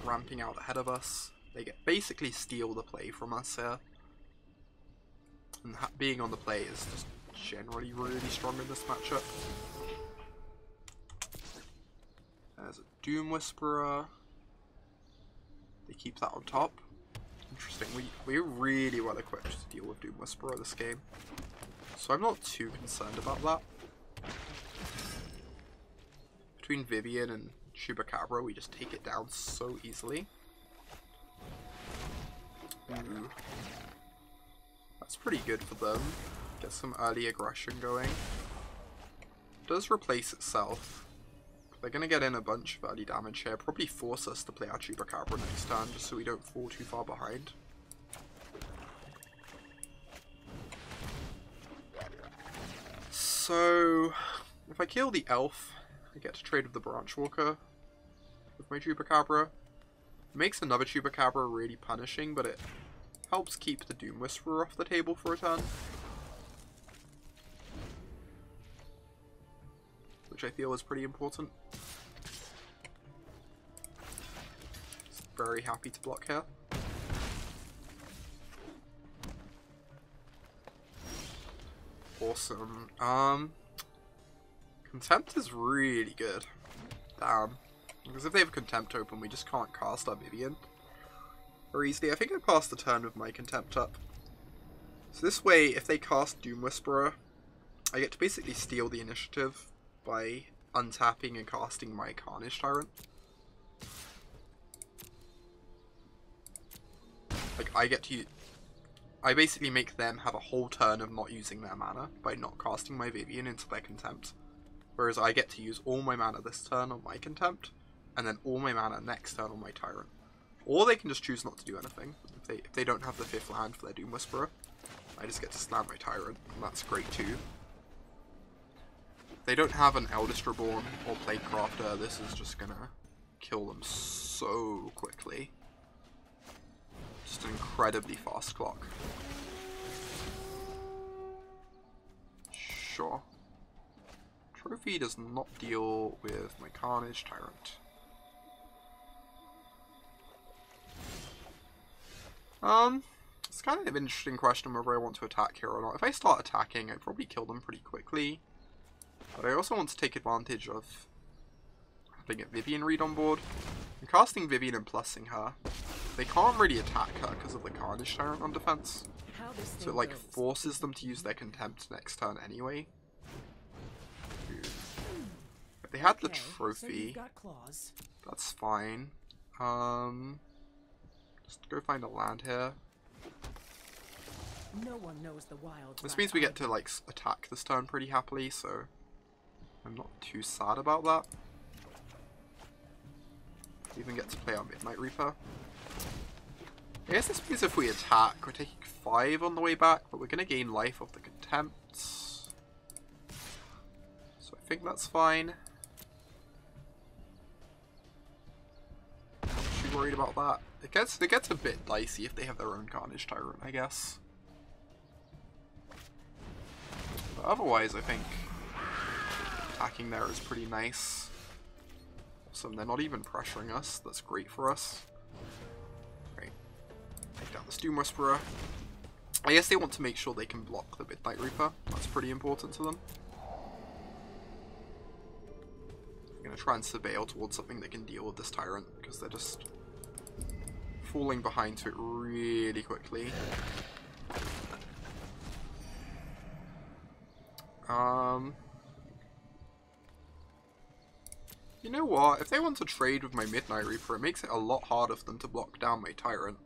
ramping out ahead of us. They basically steal the play from us here. And being on the play is just generally really strong in this matchup. There's a Doom Whisperer. They keep that on top. Interesting. We're really well equipped to deal with Doom Whisperer this game, so I'm not too concerned about that. Between Vivian and Chupacabra, we just take it down so easily. Ooh. That's pretty good for them. Get some early aggression going. It does replace itself. They're going to get in a bunch of early damage here, probably force us to play our Chupacabra next turn, just so we don't fall too far behind. So, if I kill the elf, I get to trade with the branch walker with my Chupacabra. It makes another Chupacabra really punishing, but it helps keep the Doom Whisperer off the table for a turn. Which I feel is pretty important. Just very happy to block here. Awesome. Contempt is really good. Damn. Because if they have Contempt open, we just can't cast our Vivian very easily. I think I passed the turn with my Contempt up. So this way, if they cast Doom Whisperer, I get to basically steal the initiative by untapping and casting my Carnage Tyrant. Like, I basically make them have a whole turn of not using their mana by not casting my Vivian into their Contempt. Whereas I get to use all my mana this turn on my Contempt, and then all my mana next turn on my Tyrant. Or they can just choose not to do anything. If they don't have the 5th land for their Doom Whisperer, I just get to slam my Tyrant, and that's great too. If they don't have an Eldest Reborn or Plaguecrafter, this is just gonna kill them so quickly. Just an incredibly fast clock. Sure. Trophy does not deal with my Carnage Tyrant. It's kind of an interesting question whether I want to attack here or not. If I start attacking, I'd probably kill them pretty quickly. But I also want to take advantage of having a Vivian read on board. I'm casting Vivian and plussing her. They can't really attack her because of the Carnage Tyrant on defense. So it like forces them to use their Contempt next turn anyway. If they had the trophy, that's fine. Just go find a land here. No one knows the wild. This means we get to like attack this turn pretty happily, so I'm not too sad about that. Even get to play our Midnight Reaper. I guess this means if we attack, we're taking 5 on the way back, but we're going to gain life off the Contempts. So I think that's fine. Not too worried about that. It gets a bit dicey if they have their own Carnage Tyrant, I guess. But otherwise, I think attacking there is pretty nice. Awesome, they're not even pressuring us. That's great for us. Right. Take down the Doom Whisperer. I guess they want to make sure they can block the Midnight Reaper. That's pretty important to them. I'm going to try and surveil towards something that can deal with this Tyrant, because they're just falling behind to it really quickly. You know what? If they want to trade with my Midnight Reaper, it makes it a lot harder for them to block down my Tyrant.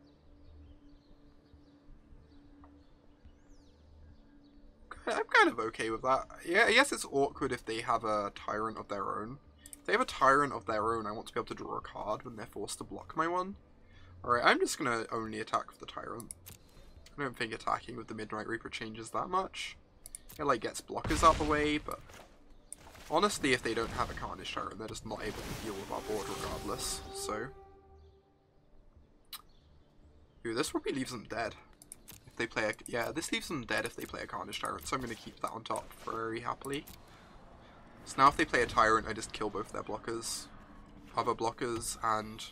I'm kind of okay with that. Yeah, I guess it's awkward if they have a Tyrant of their own. If they have a Tyrant of their own, I want to be able to draw a card when they're forced to block my one. Alright, I'm just going to only attack with the Tyrant. I don't think attacking with the Midnight Reaper changes that much. It like gets blockers out the way, but honestly, if they don't have a Carnage Tyrant, they're just not able to deal with our board regardless, so... Ooh, this probably leaves them dead. If they play a... Yeah, this leaves them dead if they play a Carnage Tyrant, so I'm going to keep that on top very happily. So now if they play a Tyrant, I just kill both their blockers. Other blockers, and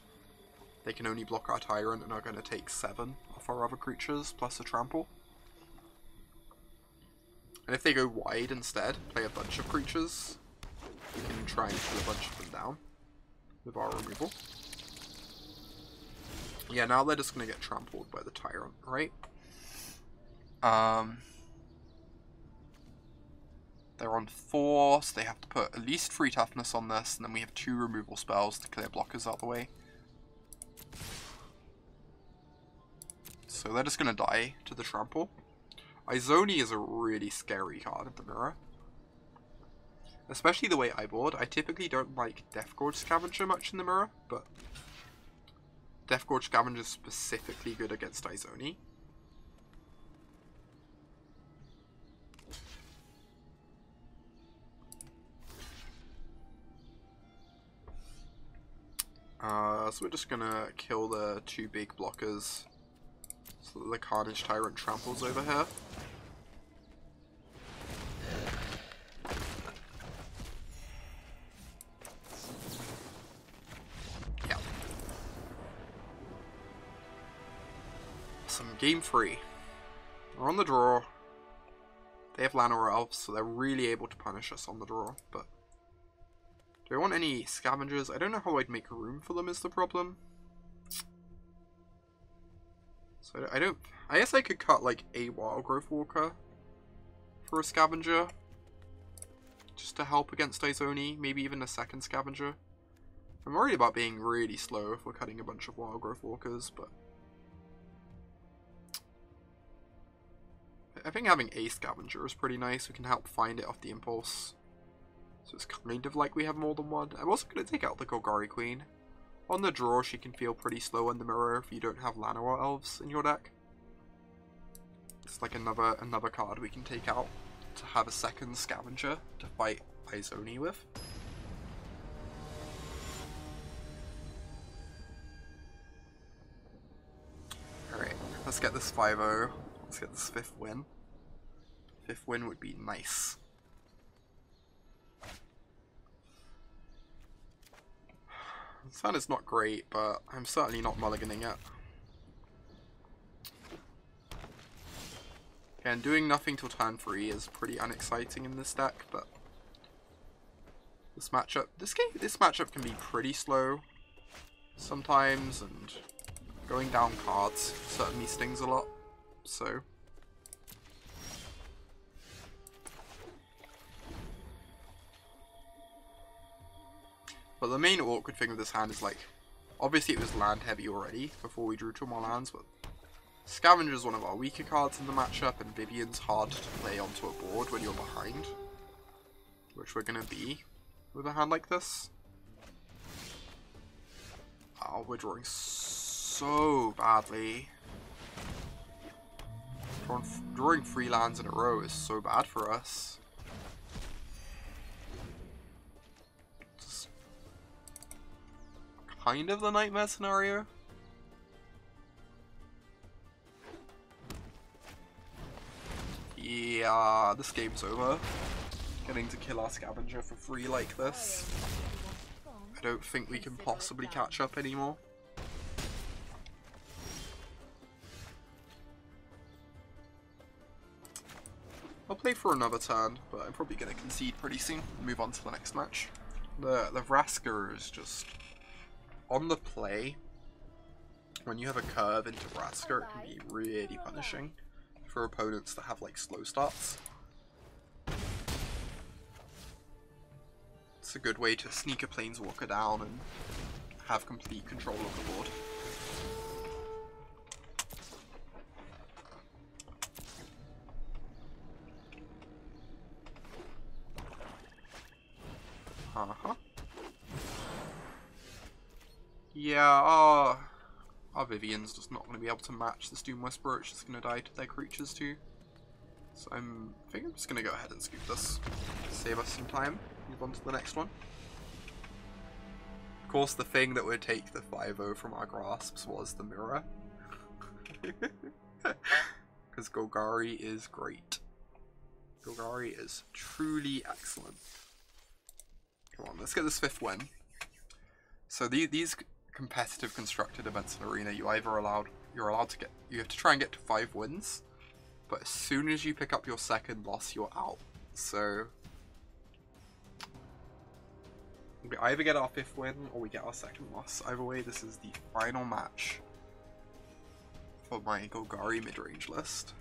they can only block our Tyrant and are going to take 7 off our other creatures, plus a trample. And if they go wide instead, play a bunch of creatures, we can try and kill a bunch of them down with our removal. Yeah, now they're just going to get trampled by the Tyrant, right? They're on 4, so they have to put at least 3 toughness on this, and then we have 2 removal spells to clear blockers out the way. So they're just going to die to the trample. Izoni is a really scary card in the mirror. Especially the way I board. I typically don't like Deathgorge Scavenger much in the mirror, but Deathgorge Scavenger is specifically good against Izoni. So we're just gonna kill the 2 big blockers so that the Carnage Tyrant tramples over here. Yeah. Awesome. Game 3. We're on the draw. They have Llanowar Elves, so they're really able to punish us on the draw, but do I want any scavengers? I don't know how I'd make room for them is the problem. So I guess I could cut like a Wild Growth Walker for a scavenger. Just to help against Izoni, maybe even a second scavenger. I'm worried about being really slow if we're cutting a bunch of Wild Growth Walkers, but I think having a scavenger is pretty nice. We can help find it off the impulse. So it's kind of like we have more than one. I'm also going to take out the Golgari Queen. On the draw, she can feel pretty slow in the mirror if you don't have Llanowar Elves in your deck. It's like another card we can take out to have a second scavenger to fight Izoni with. Alright, let's get this 5-0. Let's get this 5th win. 5th win would be nice. The sun is not great, but I'm certainly not mulliganing it. Again, doing nothing till turn 3 is pretty unexciting in this deck, but this matchup can be pretty slow sometimes, and going down cards certainly stings a lot, so but the main awkward thing with this hand is, like, obviously it was land heavy already before we drew 2 more lands, but Scavenger is one of our weaker cards in the matchup, and Vivian's hard to play onto a board when you're behind, which we're going to be with a hand like this. Oh, we're drawing so badly. Drawing 3 lands in a row is so bad for us. It's kind of the nightmare scenario. Yeah, this game's over. Getting to kill our Scavenger for free like this. I don't think we can possibly catch up anymore. I'll play for another turn, but I'm probably going to concede pretty soon and move on to the next match. The Vraska is just on the play. When you have a curve into Vraska, it can be really punishing for opponents that have like slow starts. It's a good way to sneak a Planeswalker down and have complete control of the board. Yeah, our Vivian's just not going to be able to match this Doom Whisperer. It's just going to die to their creatures too. So I think I'm just going to go ahead and scoop this. Save us some time. Move on to the next one. Of course, the thing that would take the 5-0 from our grasps was the mirror. Because Golgari is great. Golgari is truly excellent. Come on, let's get this 5th win. So these competitive constructed events in Arena, you have to try and get to 5 wins, but as soon as you pick up your second loss, you're out. So we either get our 5th win or we get our second loss. Either way, this is the final match for my Golgari midrange list.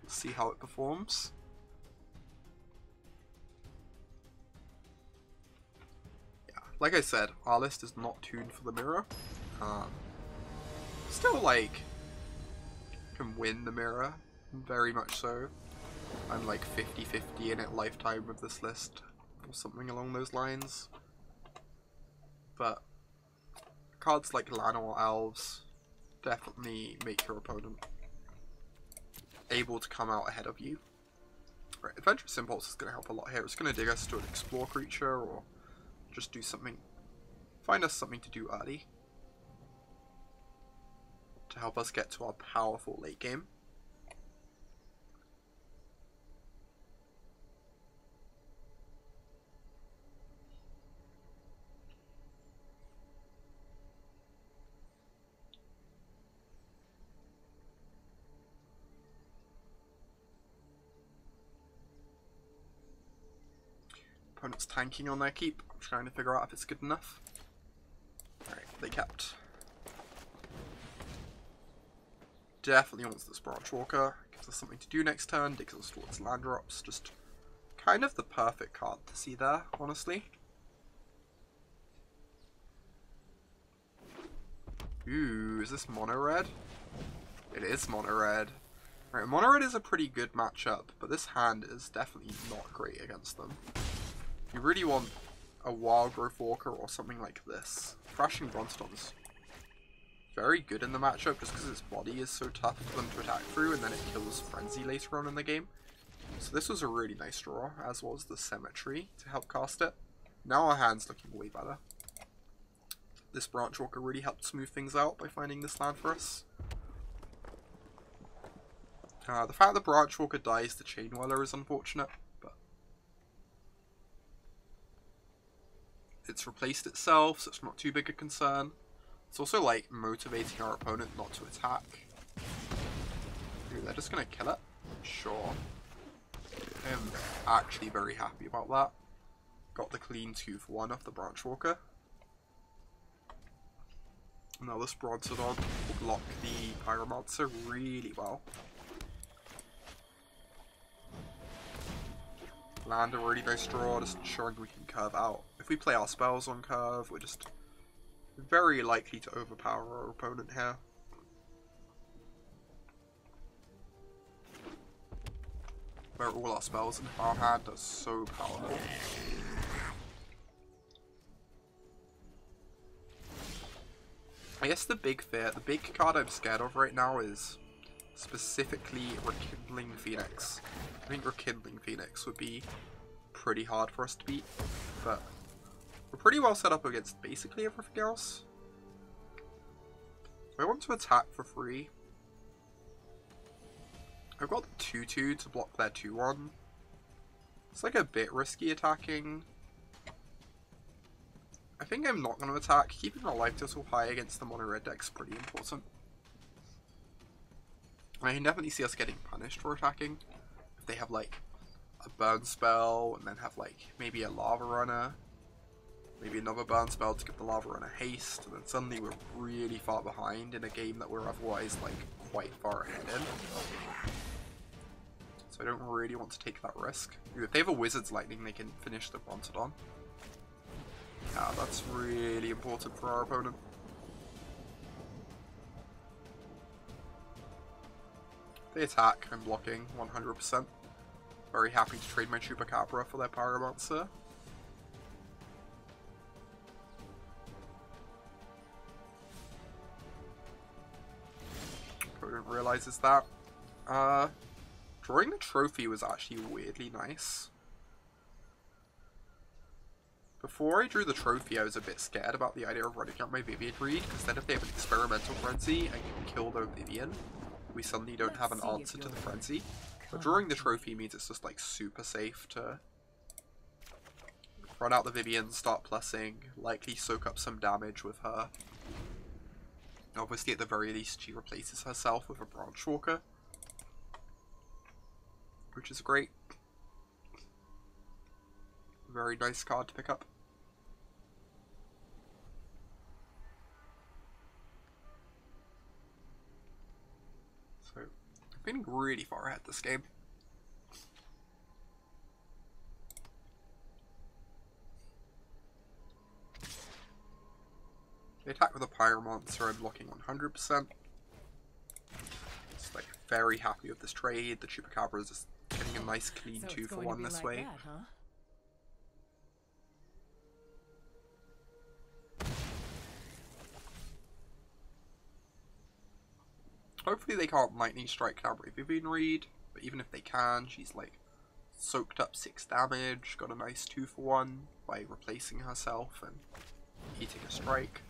We'll see how it performs. Like I said, our list is not tuned for the mirror. Still, like, can win the mirror, very much so. I'm like 50-50 in it lifetime with this list, or something along those lines. But cards like Llanowar Elves definitely make your opponent able to come out ahead of you. Right, Adventurous Impulse is going to help a lot here. It's going to dig us to an Explore creature, or just do something find us something to do early to help us get to our powerful late game. Opponent's tanking on their keep, trying to figure out if it's good enough. Alright, they kept. Definitely wants this Branch Walker. Gives us something to do next turn, digs us towards land drops. Just kind of the perfect card to see there, honestly. Ooh, is this mono red? It is mono red. Right, mono red is a pretty good matchup, but this hand is definitely not great against them. You really want a Wild Growth Walker or something like this. Crashing Bronstodon's very good in the matchup just because its body is so tough for them to attack through, and then it kills Frenzy later on in the game. So this was a really nice draw, as was the Symmetry to help cast it. Now our hand's looking way better. This Branch Walker really helped smooth things out by finding this land for us. The fact that Branch Walker dies to Chain Dweller is unfortunate, but it's replaced itself, so it's not too big a concern. It's also like motivating our opponent not to attack. Ooh, they're just gonna kill it? Sure. I'm actually very happy about that. Got the clean 2-for-1 off the Branch Walker. Now this Bronstodon will block the Pyromancer really well. Land a really nice draw, just ensuring we can curve out. If we play our spells on curve, we're just very likely to overpower our opponent here. Where all our spells in our hand are so powerful. I guess the big card I'm scared of right now is specifically Rekindling Phoenix. I think Rekindling Phoenix would be pretty hard for us to beat, but we're pretty well set up against basically everything else. I want to attack for free. I've got the 2-2 to block their 2-1. It's like a bit risky attacking. I think I'm not going to attack. Keeping our life total high against the mono red deck is pretty important. I can definitely see us getting punished for attacking. If they have like a burn spell and then have like maybe a lava runner. Maybe another burn spell to give the lava runner haste, and then suddenly we're really far behind in a game that we're otherwise like quite far ahead in. So I don't really want to take that risk. If they have a Wizard's Lightning, they can finish the Bronstodon. Yeah, that's really important for our opponent. They attack, I'm blocking 100%. Very happy to trade my Chupacabra for their Pyromancer. Opponent realizes that. Drawing the trophy was actually weirdly nice. Before I drew the trophy, I was a bit scared about the idea of running out my Vivian Reed, because then if they have an Experimental Frenzy and can kill their Vivian, we suddenly don't have an answer to the Frenzy. But drawing the trophy means it's just like super safe to run out the Vivian, start plussing, likely soak up some damage with her. Obviously at the very least she replaces herself with a Branch Walker, which is great. Very nice card to pick up. So, I'm feeling really far ahead this game. They attack with a Pyromancer, I'm blocking 100%. Just like very happy with this trade. The Chupacabra is just getting a nice clean 2-for-1 this way. That, huh? Hopefully they can't Lightning Strike Cabaret Vivian Reed, but even if they can, she's like soaked up 6 damage, got a nice 2-for-1 by replacing herself, and repeating a strike.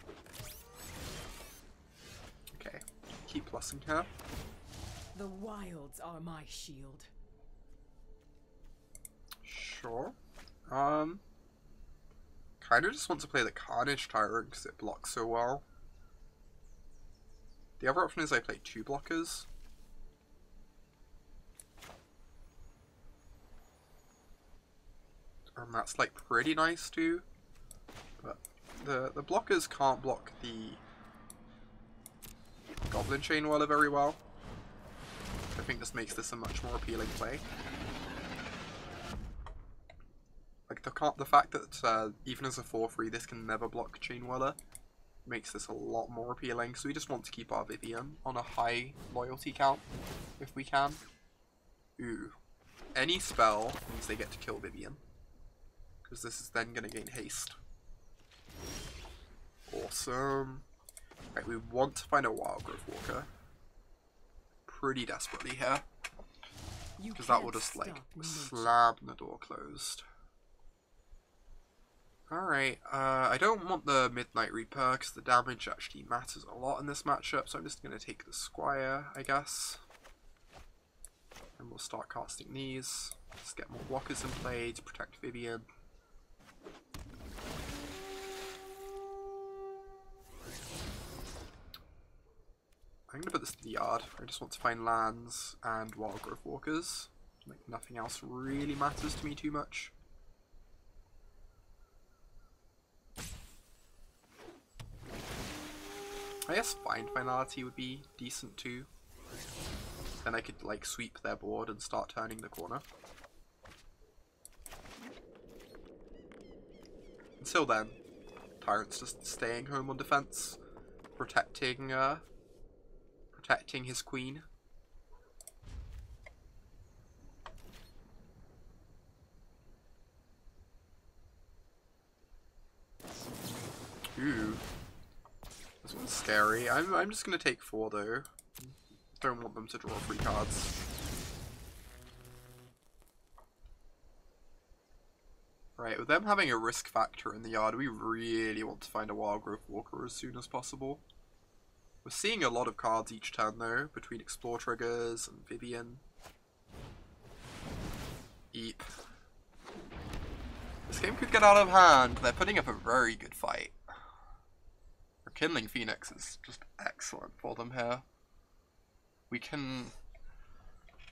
Okay, keep plussing her. The wilds are my shield. Sure. Kinda just want to play the Carnage Tyrant because it blocks so well. The other option is I play 2 blockers. And that's like pretty nice too. But the blockers can't block the Goblin Chain Whirler very well. I think this makes this a much more appealing play. Like the fact that even as a 4/3 this can never block Chain Whirler makes this a lot more appealing. So we just want to keep our Vivian on a high loyalty count if we can. Ooh. Any spell means they get to kill Vivian, because this is then going to gain haste. Awesome. Right, we want to find a Wild Growth Walker pretty desperately here, because that will just like slam the door closed. Alright, I don't want the Midnight Reaper because the damage actually matters a lot in this matchup, so I'm just going to take the Squire, I guess. And we'll start casting these. Just get more blockers in play to protect Vivian. I'm going to put this to the yard. I just want to find lands and Wild Growth Walkers. Like, nothing else really matters to me too much. I guess Find Finality would be decent too. Then I could like sweep their board and start turning the corner. Until then, Tyrant's just staying home on defense, protecting his queen. Ooh. This one's scary. I'm just gonna take 4 though. Don't want them to draw 3 cards. Right, with them having a risk factor in the yard, we really want to find a Wild Growth Walker as soon as possible. We're seeing a lot of cards each turn though, between Explore Triggers and Vivian. Eep. This game could get out of hand. They're putting up a very good fight. Kindling Phoenix is just excellent for them here. We can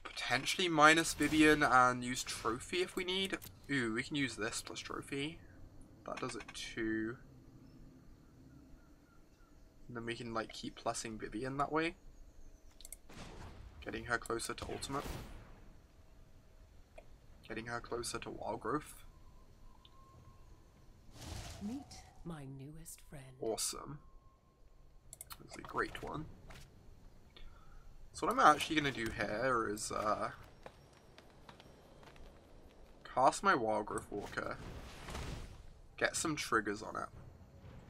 potentially minus Vivian and use Trophy if we need. Ooh, we can use this plus Trophy. That does it too. And then we can like keep plussing Vivian that way. Getting her closer to ultimate. Getting her closer to Wild Growth. Meet my newest friend. Awesome. That's a great one. So what I'm actually going to do here is cast my Wild Growth Walker, get some triggers on it,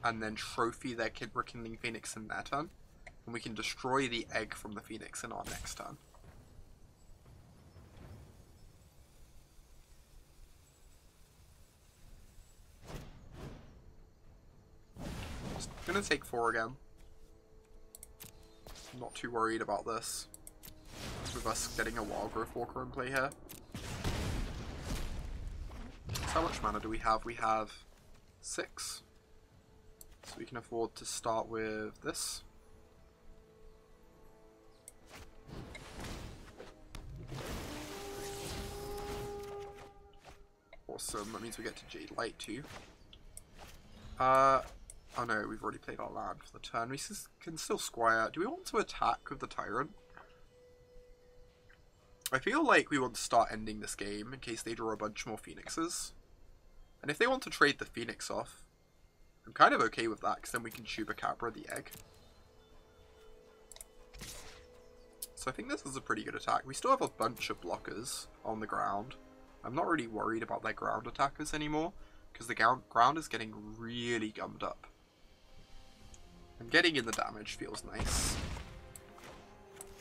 and then trophy their Kindling Phoenix in their turn, and we can destroy the egg from the Phoenix in our next turn. Just gonna take 4 again. I'm not too worried about this, with us getting a Wild Growth Walker in play here. So how much mana do we have? We have 6. So we can afford to start with this. Awesome, that means we get to Jade Light too. Oh no, we've already played our land for the turn. We can still Squire. Do we want to attack with the Tyrant? I feel like we want to start ending this game in case they draw a bunch more Phoenixes. And if they want to trade the Phoenix off, I'm kind of okay with that, because then we can Chupacabra the egg. So I think this is a pretty good attack. We still have a bunch of blockers on the ground. I'm not really worried about their ground attackers anymore, because the ground is getting really gummed up. And getting in the damage feels nice.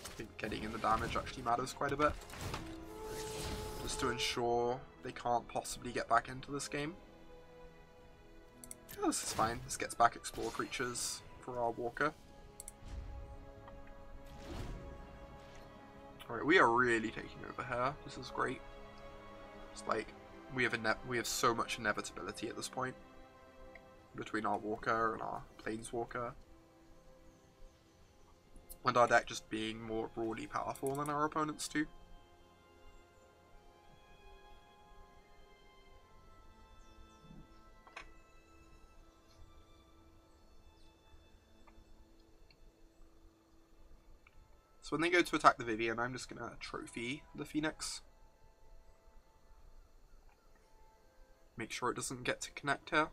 I think getting in the damage actually matters quite a bit, just to ensure they can't possibly get back into this game. Yeah, this is fine. This gets back explore creatures for our walker. Alright, we are really taking over here. This is great. It's like, we have so much inevitability at this point. Between our walker and our planeswalker. And our deck just being more broadly powerful than our opponents do. So when they go to attack the Vivian, I'm just going to trophy the Phoenix. Make sure it doesn't get to connect here.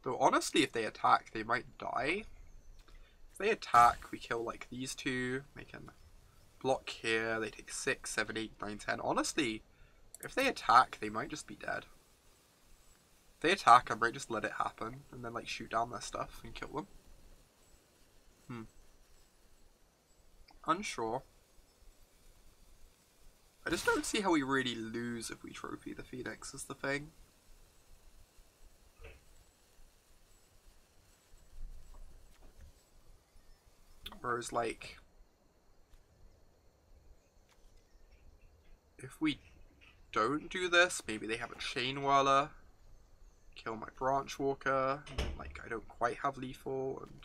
Though honestly, if they attack, they might die. If they attack, we kill like these two. They can block here. They take 6, 7, 8, 9, 10. Honestly, if they attack, they might just be dead. If they attack, I might just let it happen and then like shoot down their stuff and kill them. Unsure. I just don't see how we really lose if we trophy the Phoenix is the thing. Whereas like, if we don't do this, maybe they have a Chain Whirler, kill my Branch Walker, and then, like I don't quite have lethal, and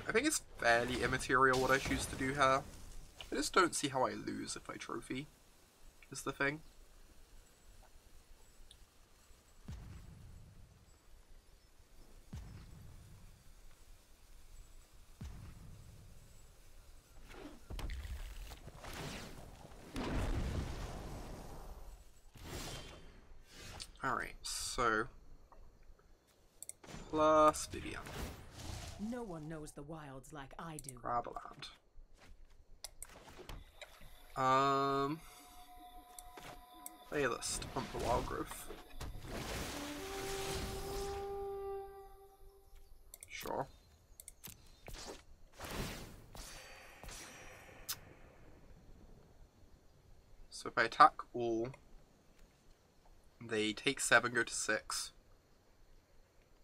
I think it's fairly immaterial what I choose to do here. I just don't see how I lose if I trophy, is the thing. Alright, so plus Vivian. No one knows the wilds like I do. Grab a land. Play this to pump the wild growth. Sure. So if I attack all, they take 7, go to 6.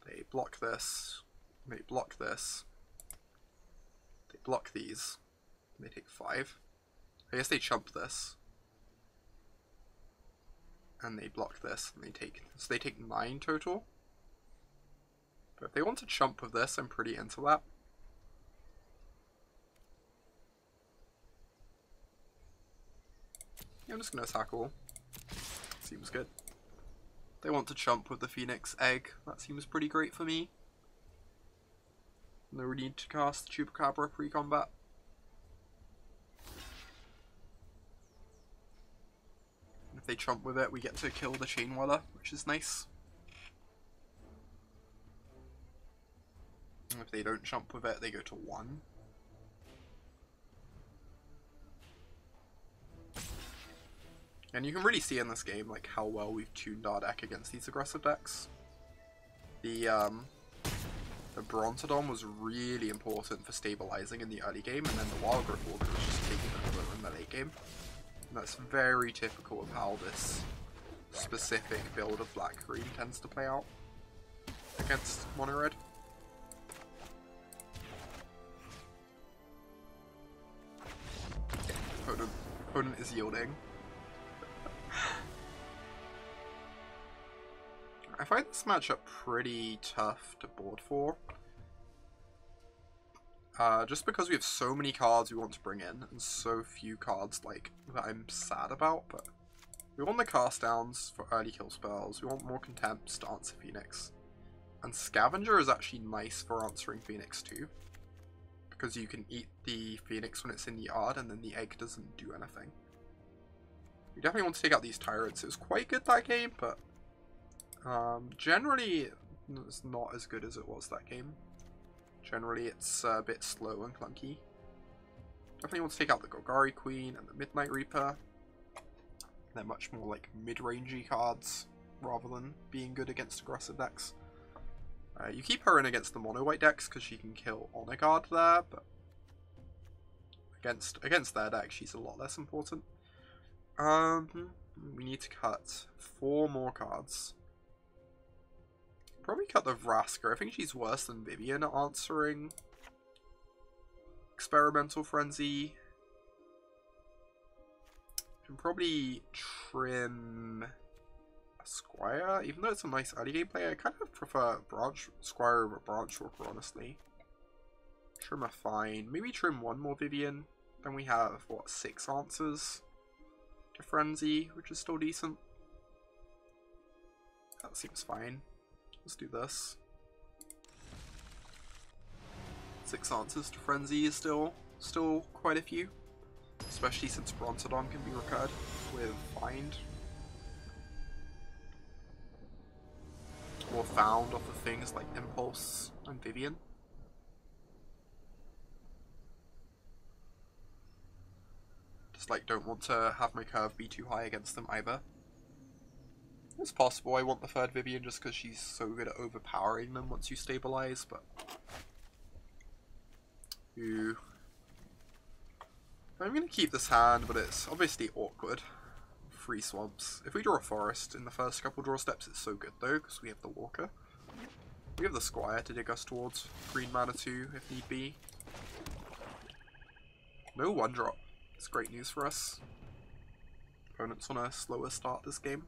They block this. They block this. They block these. They take 5. I guess they chump this. And they block this, and they take, so they take 9 total. But if they want to chump with this, I'm pretty into that. Yeah, I'm just gonna attack all. Seems good. They want to chump with the Phoenix Egg. That seems pretty great for me. No need to cast Chupacabra pre-combat. If they chump with it, we get to kill the Chain Whirler, which is nice. And if they don't chump with it, they go to 1. And you can really see in this game like how well we've tuned our deck against these aggressive decks. The Brontodon was really important for stabilizing in the early game, and then the Wild Growth Walker was just taking over in the late game. And that's very typical of how this specific build of black-green tends to play out against mono-red. Opponent is yielding. I find this matchup pretty tough to board for. Just because we have so many cards we want to bring in, and so few cards like that I'm sad about, but we want the cast downs for early kill spells, we want more contempts to answer Phoenix. And Scavenger is actually nice for answering Phoenix too, because you can eat the Phoenix when it's in the yard and then the egg doesn't do anything. We definitely want to take out these tyrants. It was quite good that game, but generally it's not as good as it was that game. Generally it's a bit slow and clunky. Definitely want to take out the Golgari Queen and the Midnight Reaper. They're much more like mid-rangey cards rather than being good against aggressive decks. You keep her in against the mono-white decks because she can kill Honor Guard there, but against their deck she's a lot less important. We need to cut 4 more cards. Probably cut the Vraska. I think she's worse than Vivian at answering Experimental Frenzy. Can probably trim a Squire, even though it's a nice early game play. I kind of prefer Squire over Branchwalker, honestly. Trim a fine. Maybe trim 1 more Vivian. Then we have, what, 6 answers to Frenzy, which is still decent. That seems fine. Let's do this. 6 answers to Frenzy is still quite a few. Especially since Brontodon can be recurred with Find. Or found off of things like Impulse and Vivian. Just like don't want to have my curve be too high against them either. It's possible I want the 3rd Vivian just because she's so good at overpowering them once you stabilize, but... Ooh. I'm going to keep this hand, but it's obviously awkward. 3 swamps. If we draw a forest in the first couple draw steps, it's so good though, because we have the Walker. We have the Squire to dig us towards green mana 2 if need be. No 1-drop. It's great news for us. Opponents on a slower start this game.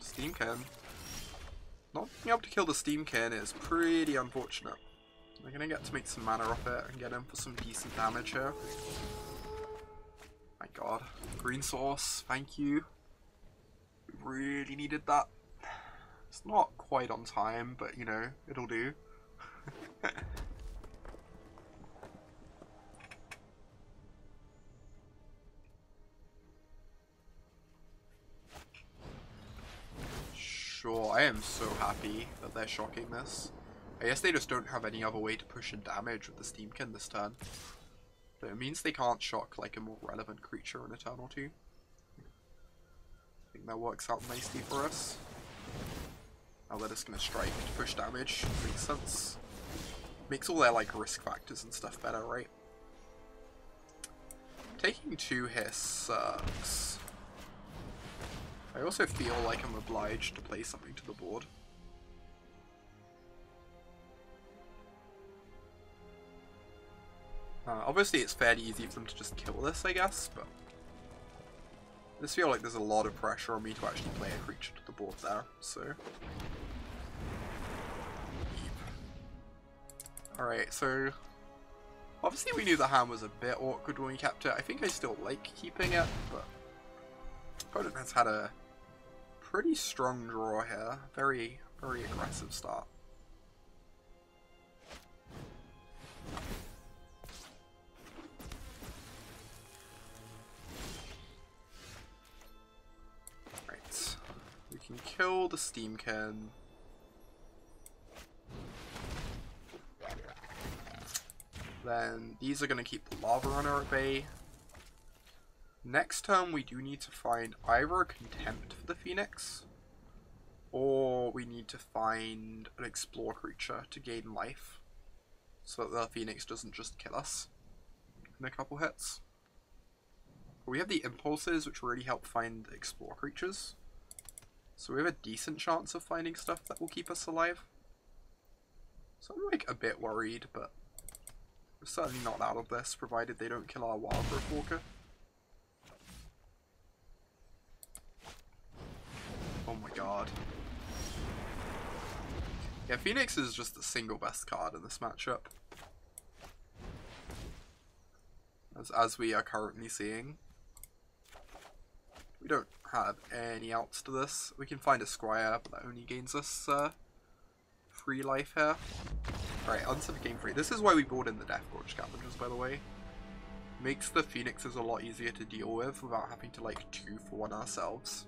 Steamkin. Not being able to kill the Steamkin is pretty unfortunate. We're gonna get to make some mana off it and get in for some decent damage here. My god. Green source, thank you. We really needed that. It's not quite on time, but you know, it'll do. Sure, I am so happy that they're shocking this. I guess they just don't have any other way to push in damage with the Steamkin this turn. But it means they can't shock like a more relevant creature in a turn or 2. I think that works out nicely for us. Now they're just gonna strike to push damage. Makes sense. Makes all their like risk factors and stuff better, right? Taking 2 hits sucks. I also feel like I'm obliged to play something to the board. Obviously it's fairly easy for them to just kill this, I guess, but I just feel like there's a lot of pressure on me to actually play a creature to the board there, so... Alright, so... Obviously we knew the hand was a bit awkward when we kept it. I think I still like keeping it, but... Opponent has had a pretty strong draw here. Very, very aggressive start. Right. We can kill the Steamkin. Then these are going to keep the Lava Runner at bay. Next turn we do need to find either a Contempt for the Phoenix, or we need to find an Explore creature to gain life, so that the Phoenix doesn't just kill us in a couple hits. But we have the Impulses, which really help find Explore creatures, so we have a decent chance of finding stuff that will keep us alive. So I'm like a bit worried, but we're certainly not out of this, provided they don't kill our Wildgrowth Walker. Oh my god. Yeah, Phoenix is just the single best card in this matchup. As we are currently seeing. We don't have any outs to this. We can find a Squire, but that only gains us 3 life here. Alright, onto the game 3. This is why we brought in the Death Gorge Scavengers, by the way. Makes the Phoenixes a lot easier to deal with without having to like 2 for 1 ourselves.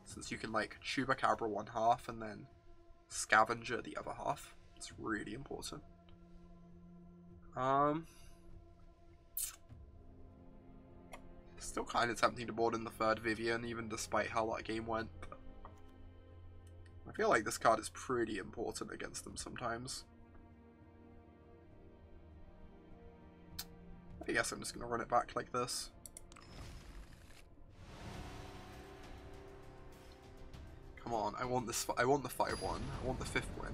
Since you can like Chupacabra 1 half and then Scavenger the other half. It's really important. Still kind of tempting to board in the third Vivian, even despite how that game went. But I feel like this card is pretty important against them sometimes. I guess I'm just going to run it back like this. Come on, I want this. I want the 5-1. I want the 5th win.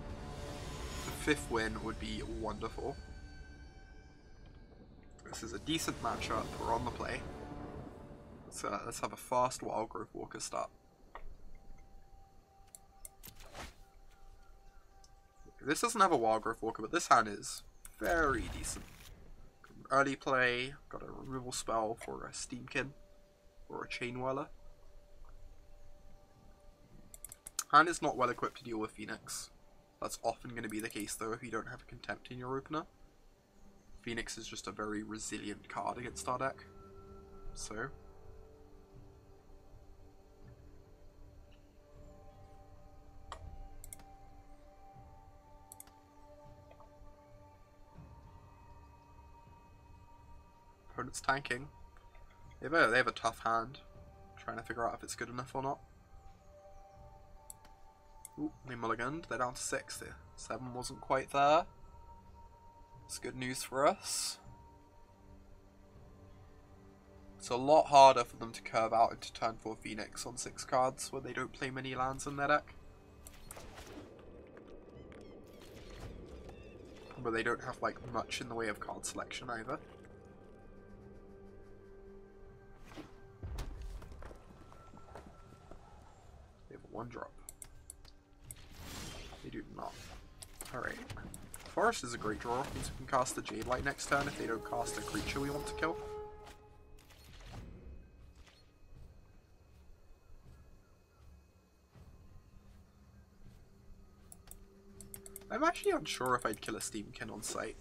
The 5th win would be wonderful. This is a decent matchup. We're on the play. Let's have a fast Wild Growth Walker start. This doesn't have a Wild Growth Walker, but this hand is very decent. Early play, got a removal spell for a Steamkin or a Chain Whirler. Hand is not well equipped to deal with Phoenix. That's often going to be the case though if you don't have a Contempt in your opener. Phoenix is just a very resilient card against our deck. So opponent's tanking. They have a tough hand. Trying to figure out if it's good enough or not. Ooh, they mulliganed. They're down to 6. 7 wasn't quite there. It's good news for us. It's a lot harder for them to curve out into turn 4 Phoenix on 6 cards where they don't play many lands in their deck. But they don't have like much in the way of card selection either. They have a 1-drop. They do not. Alright. Forest is a great draw, means we can cast the Jade Light next turn if they don't cast a creature we want to kill. I'm actually unsure if I'd kill a Steamkin on sight.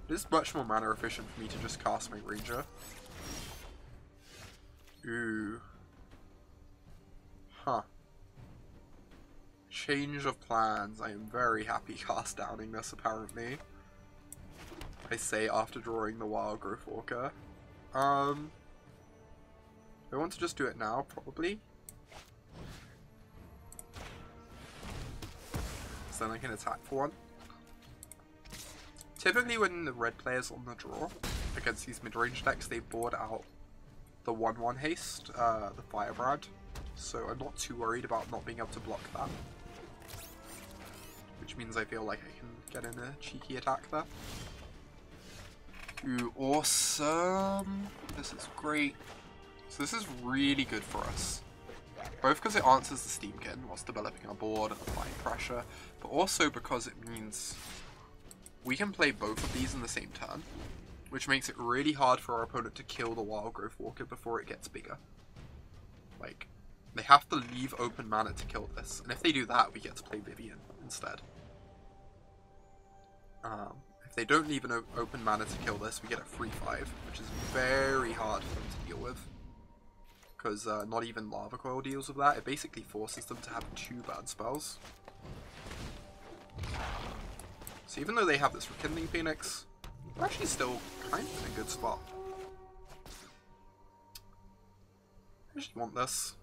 It is much more mana efficient for me to just cast my Ranger. Ooh. Huh. Change of plans. I am very happy cast downing this apparently. I say after drawing the Wild Growth Walker. I want to just do it now, probably. So then I can attack for 1. Typically when the red player's on the draw against these mid-range decks, they board out the 1/1 haste, the Firebrand. So I'm not too worried about not being able to block that. Which means I feel like I can get in a cheeky attack there. Ooh, awesome! This is great. So this is really good for us. Both because it answers the Steamkin whilst developing our board and applying pressure, but also because it means we can play both of these in the same turn, which makes it really hard for our opponent to kill the Wild Growth Walker before it gets bigger. Like, they have to leave open mana to kill this, and if they do that, we get to play Vivian instead. If they don't leave an open mana to kill this, we get a 3/5, which is very hard for them to deal with. Because not even Lava Coil deals with that. It basically forces them to have 2 bad spells. So even though they have this Rekindling Phoenix, we're actually still kind of in a good spot. I actually want this.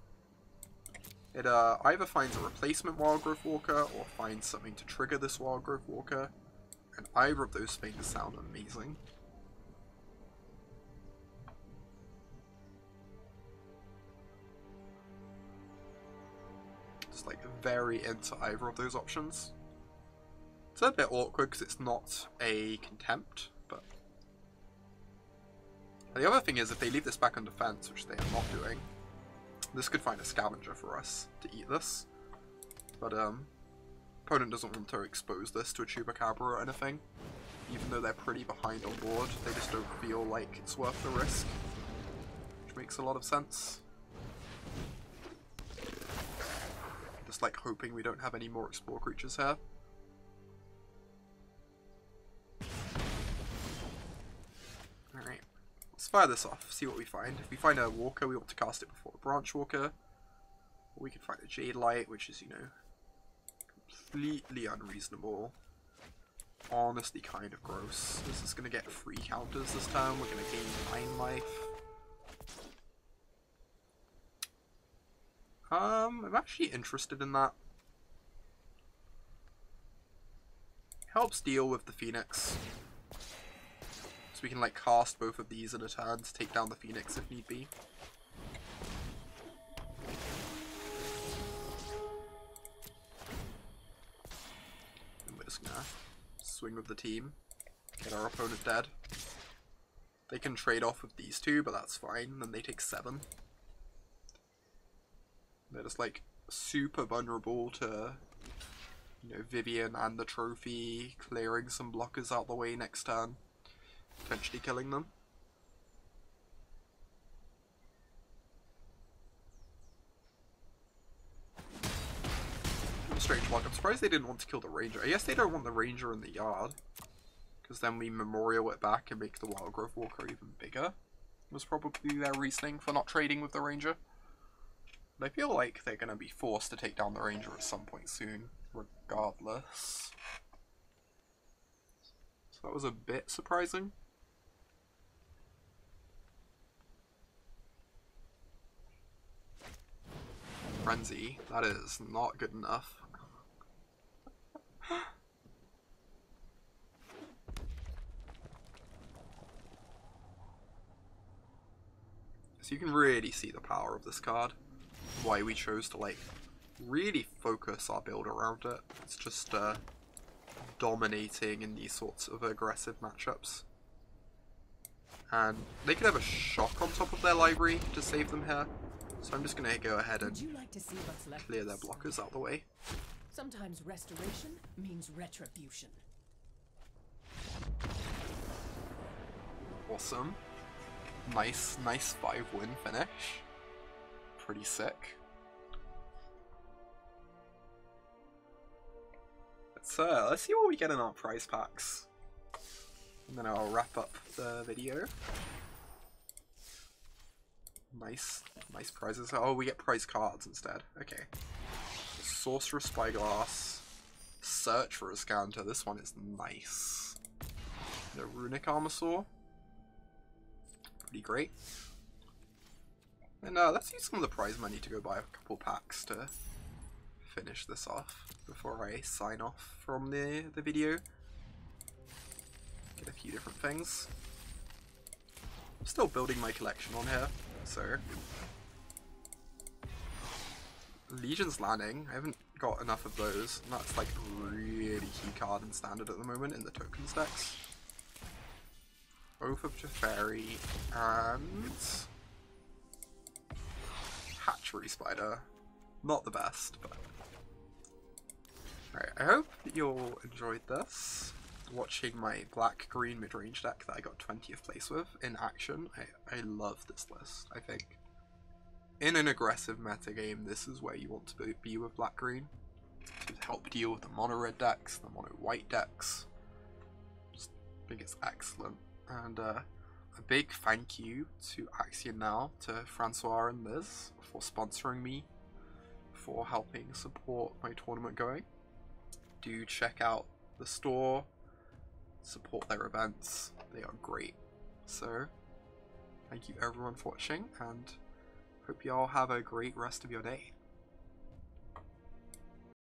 It either finds a replacement Wild Growth Walker or finds something to trigger this Wild Growth Walker. And either of those things sound amazing. Just like very into either of those options. It's a bit awkward because it's not a Contempt, but... And the other thing is if they leave this back on defense, which they are not doing, this could find a Scavenger for us to eat this. But opponent doesn't want to expose this to a Chupacabra or anything. Even though they're pretty behind on board, they just don't feel like it's worth the risk. Which makes a lot of sense. Just like hoping we don't have any more Explore creatures here. Alright, let's fire this off, see what we find. If we find a Walker, we want to cast it before a Branch Walker. Or we can find a Jade Light, which is, you know, completely unreasonable. Honestly kind of gross. This is going to get 3 counters this turn. We're going to gain 9 life. I'm actually interested in that. Helps deal with the Phoenix. So we can like cast both of these in a turn to take down the Phoenix if need be. And we're just gonna swing with the team. Get our opponent dead. They can trade off with these two, but that's fine. Then they take 7. They're just like super vulnerable to, you know, Vivian and the trophy, clearing some blockers out the way next turn, potentially killing them. A strange block. I'm surprised they didn't want to kill the ranger. I guess they don't want the ranger in the yard, because then we memorial it back and make the wild growth walker even bigger. Was probably their reasoning for not trading with the ranger. But I feel like they're going to be forced to take down the ranger at some point soon, regardless. So that was a bit surprising. Frenzy, that is not good enough. So you can really see the power of this card. Why we chose to like really focus our build around it. It's just dominating in these sorts of aggressive matchups. And they could have a shock on top of their library to save them here. So I'm just going to go ahead and clear their blockers out the way. Sometimes restoration means retribution. Awesome. Nice 5-win finish. Pretty sick. Let's see what we get in our prize packs. And then I'll wrap up the video. Nice prizes. Oh, we get prize cards instead. Okay. Sorcerer Spyglass. Search for a Scanter. This one is nice. The Runic Armasaur. Pretty great. And let's use some of the prize money to go buy a couple packs to finish this off before I sign off from the video. Get a few different things. I'm still building my collection on here, so... Legion's Landing, I haven't got enough of those, and that's like a really key card in Standard at the moment in the tokens decks. Oath of Teferi and... Hatchery Spider. Not the best, but... Alright, I hope you all enjoyed this. Watching my black-green mid-range deck that I got 20th place with in action. I love this list, I think. In an aggressive meta game, this is where you want to be with black-green. To help deal with the mono-red decks, the mono-white decks. Just think it's excellent. And a big thank you to Axion Now, to Francois and Liz for sponsoring me, for helping support my tournament going. Do check out the store, support their events, they are great. So, thank you everyone for watching, and hope you all have a great rest of your day.